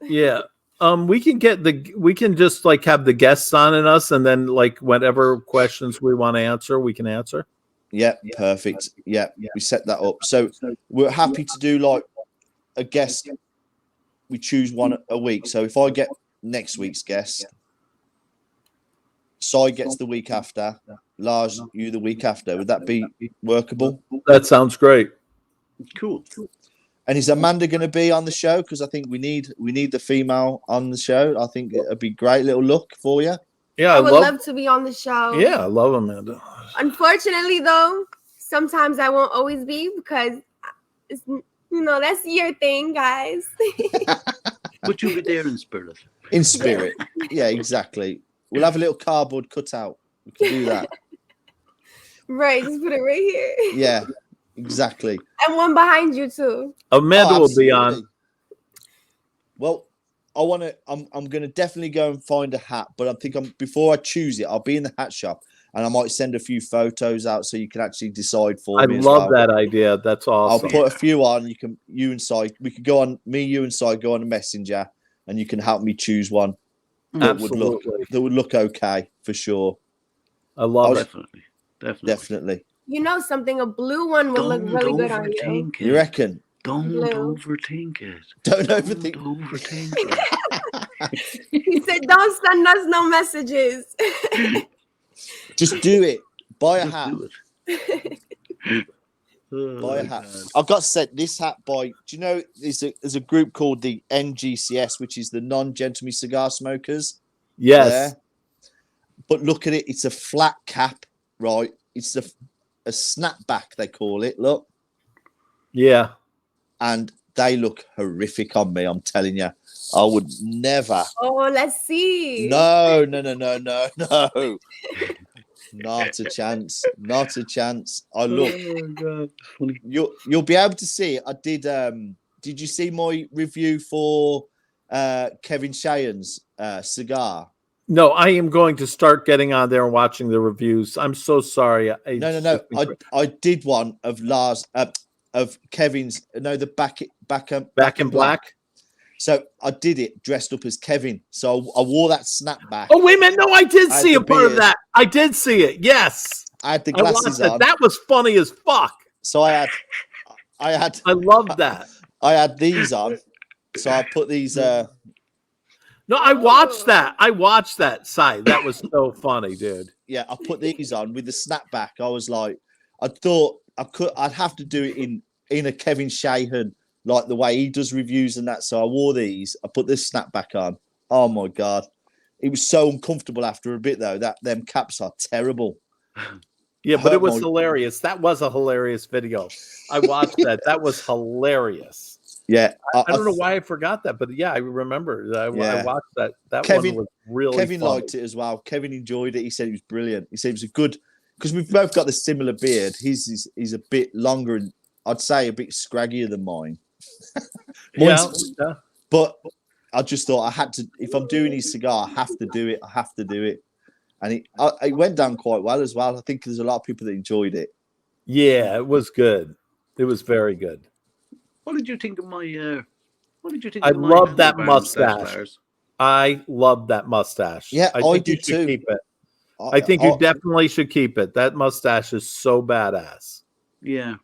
Yeah. We can just like have the guests on and us, and then like whatever questions we want to answer, we can answer.
Yeah, perfect. Yeah, we set that up. So we're happy to do like a guest. We choose one a week. So if I get next week's guest, Si gets the week after, Lars, you the week after. Would that be workable?
That sounds great.
Cool.
And is Amanda going to be on the show? Because I think we need the female on the show. I think it'd be a great little look for you.
Yeah,
I would love to be on the show.
Yeah, I love Amanda.
Unfortunately, though, sometimes I won't always be because, that's your thing, guys.
But you'll be there in spirit.
In spirit. Yeah, exactly. We'll have a little cardboard cutout. We can do that.
Right, just put it right here.
Yeah, exactly.
And one behind you too.
Amanda will be on.
Well, I'm gonna definitely go and find a hat, but before I choose it, I'll be in the hat shop and I might send a few photos out so you can actually decide for me. I love
that idea. That's awesome.
I'll put a few on. You and Si, we could go on. Me, you, and Si go on a messenger, and you can help me choose one that would look okay for sure.
I love it.
Definitely.
You know something? A blue one would look really good on you.
You reckon?
Don't overthink it.
Don't overthink
it.
He said, "Don't send us no messages."
Just do it. Buy a hat. Buy a hat. I've got sent this hat by. Do you know there's a group called the NGCS, which is the Non-Gentlemen Cigar Smokers.
Yes.
There. But look at it. It's a flat cap, right? It's a snapback, they call it. Look.
Yeah.
And They look horrific on me. I'm telling you, I would never.
Oh, let's see.
No. Not a chance. Not a chance. I look.
Oh, God. Funny.
You'll be able to see it. I did. Did you see my review for Kevin Shahan's cigar?
No, I am going to start getting on there and watching the reviews. I'm so sorry.
No. I did one of Lars of Kevin's. No, the back in black. So I did it dressed up as Kevin. So I wore that snapback.
Oh, wait a minute. No, I did see a part of that. I did see it. Yes.
I had the glasses on.
That was funny as fuck.
So I
loved that.
I had these on. So I put these. No,
I watched that. Side. That was so funny, dude.
Yeah, I put these on with the snapback. I was like, I thought I'd have to do it in a Kevin Shahan, like the way he does reviews and that. So I wore these. I put this snapback on. Oh my God. It was so uncomfortable after a bit though. Them caps are terrible.
Yeah, but it was hilarious. That was a hilarious video. I watched that. That was hilarious.
Yeah.
I don't know why I forgot that, but yeah, I remember. I watched that. That
Kevin,
one was really
Kevin
funny.
liked it as well. Kevin enjoyed it. He said it was brilliant. He said it was a good, because we've both got the similar beard. He's a bit longer and I'd say a bit scraggier than mine.
Yeah.
But I just thought I had to, if I'm doing his cigar, I have to do it. And it went down quite well as well. I think there's a lot of people that enjoyed it.
Yeah, it was good. It was very good.
What did you think of my? What did you think?
I love that mustache. I love that mustache.
Yeah,
I think
do
you should
too.
keep it. I think you definitely should keep it. That mustache is so badass.
Yeah.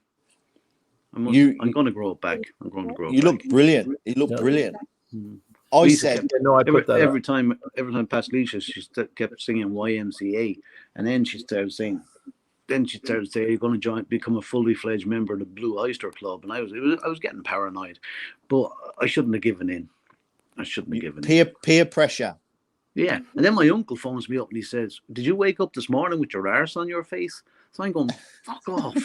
I'm going to grow it back.
You look brilliant. You look brilliant.
Mm-hmm.
I said,
I put that
every time past Leisha, she kept singing YMCA, and then she started saying, you're going to become a fully fledged member of the Blue Oyster Club, and I was getting paranoid, but I shouldn't have given in.
Peer pressure.
Yeah, and then my uncle phones me up and he says, "Did you wake up this morning with your arse on your face?" So I'm going, "Fuck off."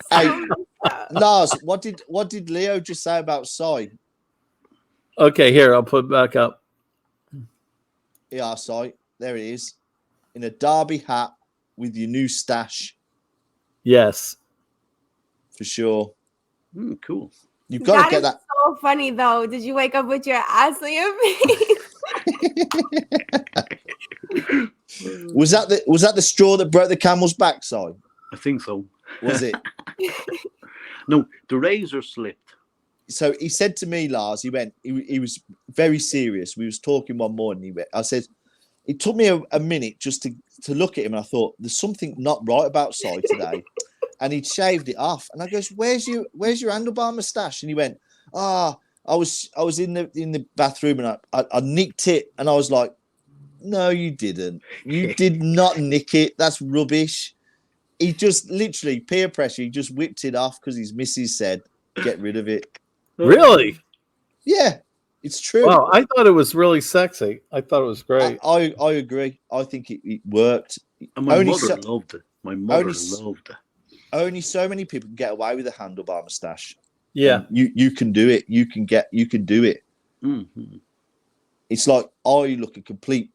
Hey, Lars, what did Leo just say about Sai?
Okay, here, I'll put it back up.
Yeah, Sai. There it is. In a derby hat with your new stash.
Yes.
For sure.
Cool.
You've got to get that.
So funny though. Did you wake up with your ass on your face?
Was that the straw that broke the camel's backside?
I think so.
Was it?
No, the razor slipped.
So he said to me, Lars, he was very serious. We was talking one morning. I said, it took me a minute just to look at him. And I thought, there's something not right about Si today. And he'd shaved it off. And I goes, where's your handlebar moustache? And he went, I was in the bathroom and I nicked it. And I was like, no, you didn't. You did not nick it. That's rubbish. He just literally peer pressure. He just whipped it off because his missus said, get rid of it.
Really?
Yeah, it's true.
Wow, I thought it was really sexy. I thought it was great.
I agree. I think it worked.
And my mother loved it. My mother loved it.
Only so many people can get away with a handlebar moustache.
Yeah.
You can do it. You can do it.
Mm-hmm.
It's like I look a complete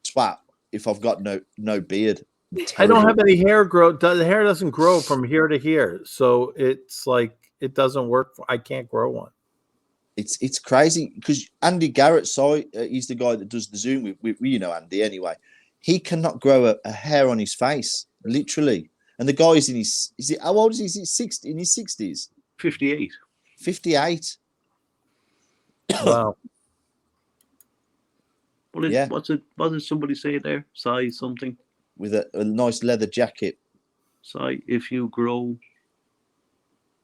twat if I've got no beard.
I don't have any hair grow. The hair doesn't grow from here to here, so it's like it doesn't work. I can't grow one.
It's crazy because Andy Garrett, he's the guy that does the Zoom with you know Andy anyway. He cannot grow a hair on his face, literally. And the guy's in his how old is he? Is he in his 60s?
58.
58.
Wow.
What did somebody say there? Size something?
With a nice leather jacket.
Size, if you grow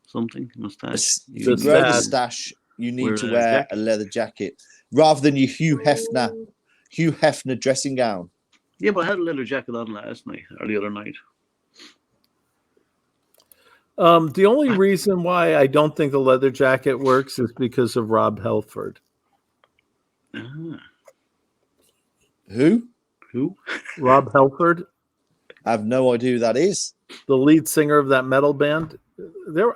something, mustache.
If you grow the stash, you need to wear a leather jacket. Rather than your Hugh Hefner dressing gown.
Yeah, but I had a leather jacket on last night, or the other night.
The only reason why I don't think the leather jacket works is because of Rob Halford.
Ah.
Who?
Who?
Rob Halford.
I have no idea who that is.
The lead singer of that metal band.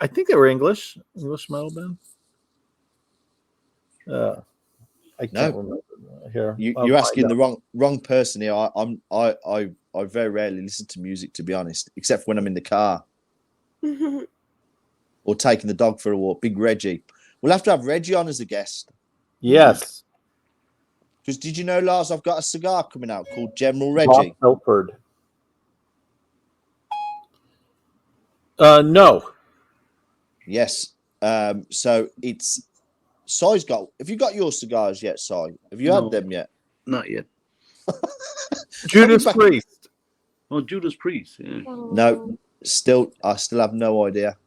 I think they were English metal band. I can't remember here.
You're asking the wrong person here. I very rarely listen to music, to be honest, except when I'm in the car or taking the dog for a walk. Big Reggie. We'll have to have Reggie on as a guest.
Yes.
Because did you know, Lars, I've got a cigar coming out called General Reggie.
Milford. No.
Yes. So it's Si's got. Have you got your cigars yet, Si? Have you had them yet?
Not yet.
Judas Priest.
Oh, Judas Priest. Yeah.
No, I still have no idea.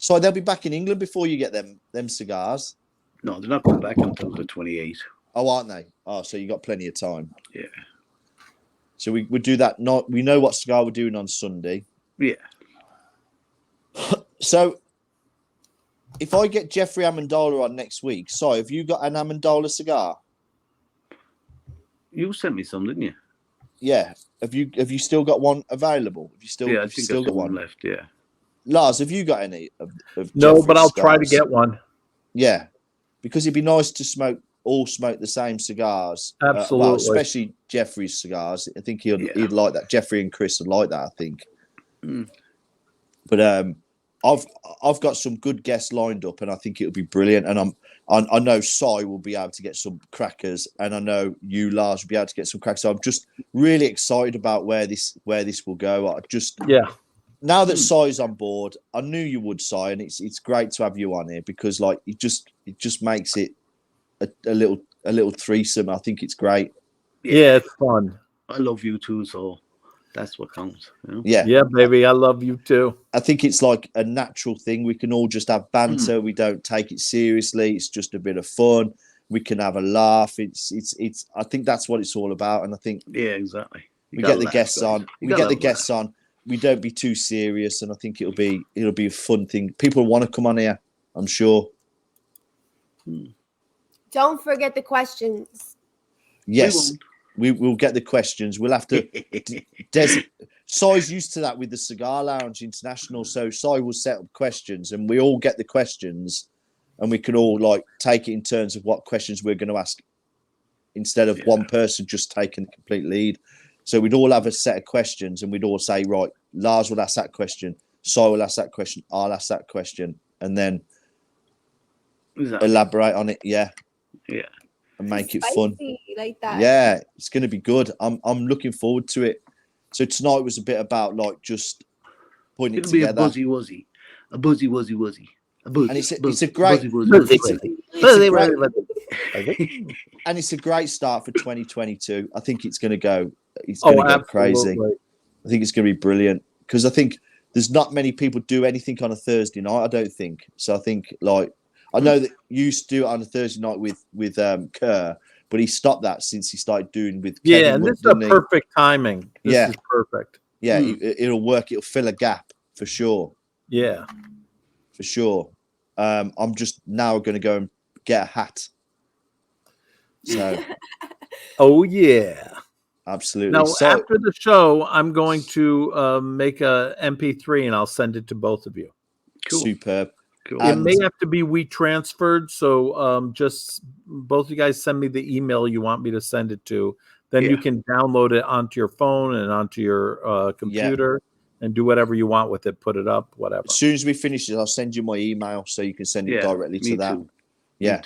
So they'll be back in England before you get them cigars.
No, they're not coming back until the 28th.
Oh, aren't they? Oh, so you got plenty of time.
Yeah.
So we would do that. We know what cigar we're doing on Sunday.
Yeah.
So if I get Jeffrey Amendola on next week, so have you got an Amendola cigar?
You sent me some, didn't you?
Yeah. Have you still got one available? Have you still?
Yeah, I
think
think
still
got
one
left. Yeah.
Lars, have you got any of
No,
Jeffrey's
but I'll try to
cigars?
get one.
Yeah, because it'd be nice to smoke the same cigars.
Absolutely,
especially Jeffrey's cigars. I think he'd like that. Jeffrey and Chris would like that, I think. But I've got some good guests lined up, and I think it'll be brilliant. And I know Si will be able to get some crackers, and I know you, Lars, will be able to get some crackers. So I'm just really excited about where this will go. Now that Si's on board, I knew you would, Si, and it's great to have you on here because like it just makes it a little threesome. I think it's great.
Yeah, it's fun.
I love you too, so that's what counts. You know?
Yeah, baby, I love you too.
I think it's like a natural thing. We can all just have banter. We don't take it seriously. It's just a bit of fun. We can have a laugh. It's. I think that's what it's all about. And I think
exactly.
We get the guests on. We don't be too serious, and I think it'll be a fun thing. People want to come on here, I'm sure.
Don't forget the questions.
Yes, we'll get the questions. We'll have to. Si's used to that with the Cigar Lounge International, so Si will set up questions, and we all get the questions, and we can all like take it in terms of what questions we're going to ask, instead of one person just taking the complete lead. So we'd all have a set of questions, and we'd all say, right, Lars will ask that question, Si will ask that question, I'll ask that question, and then elaborate on it. Yeah. And make it fun.
Like that.
Yeah, it's going to be good. I'm looking forward to it. So tonight was a bit about like just putting it together.
It'll be a buzzy wuzzy.
And it's a great and it's a great start for 2022. I think it's going to go. It's going to go crazy. I think it's going to be brilliant because I think there's not many people do anything on a Thursday night. I don't think so. I think like I know that you used to do it on a Thursday night with Kerr, but he stopped that since he started doing with Kevin,
and this is a perfect timing. This is perfect.
Yeah, it'll work. It'll fill a gap for sure.
Yeah,
for sure. I'm just now going to go and get a hat. So,
oh yeah,
absolutely.
Now after the show, I'm going to make a MP3 and I'll send it to both of you.
Cool. Superb.
Cool. It may have to be transferred, so just both of you guys send me the email you want me to send it to. Then you can download it onto your phone and onto your computer and do whatever you want with it. Put it up, whatever.
As soon as we finish it, I'll send you my email so you can send it directly to that.
Too.
Yeah,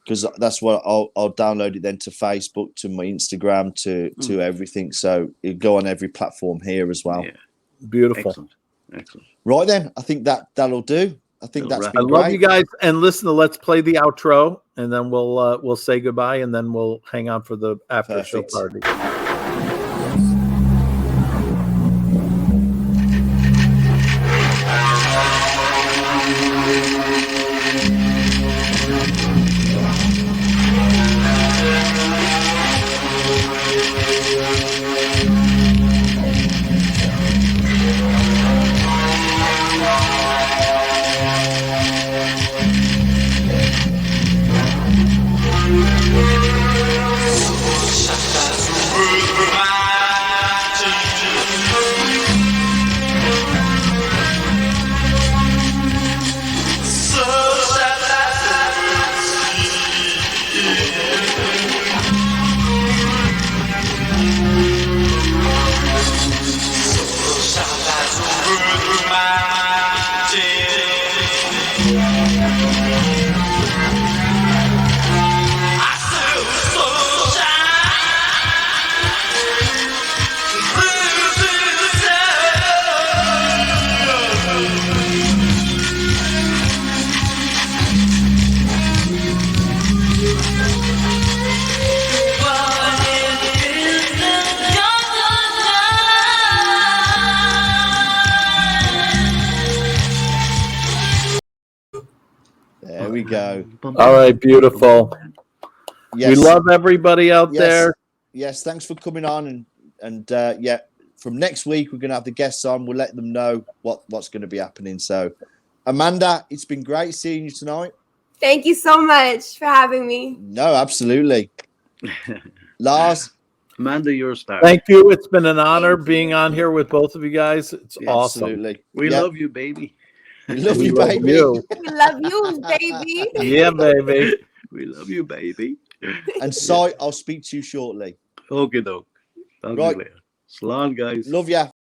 because that's what I'll download it then to Facebook, to my Instagram, to everything. So it'll go on every platform here as well.
Yeah. Beautiful.
Excellent.
Right then, I think that'll do. I think that's been
I love you guys, and listen. Let's play the outro, and then we'll say goodbye, and then we'll hang on for the after show party.
There we go.
All right, beautiful.
Yes.
We love everybody out there.
Yes, thanks for coming on, and yeah, from next week we're going to have the guests on. We'll let them know what's going to be happening. So, Amanda, it's been great seeing you tonight.
Thank you so much for having me.
No, absolutely. Lars.
Amanda, you're a star.
Thank you. It's been an honor being on here with both of you guys. It's awesome.
Absolutely.
We love you, baby.
We love you, baby.
We love you, baby.
Yeah, baby.
We love you, baby.
And Si, I'll speak to you shortly.
Okay, doke.
Right.
Salon, guys.
Love ya.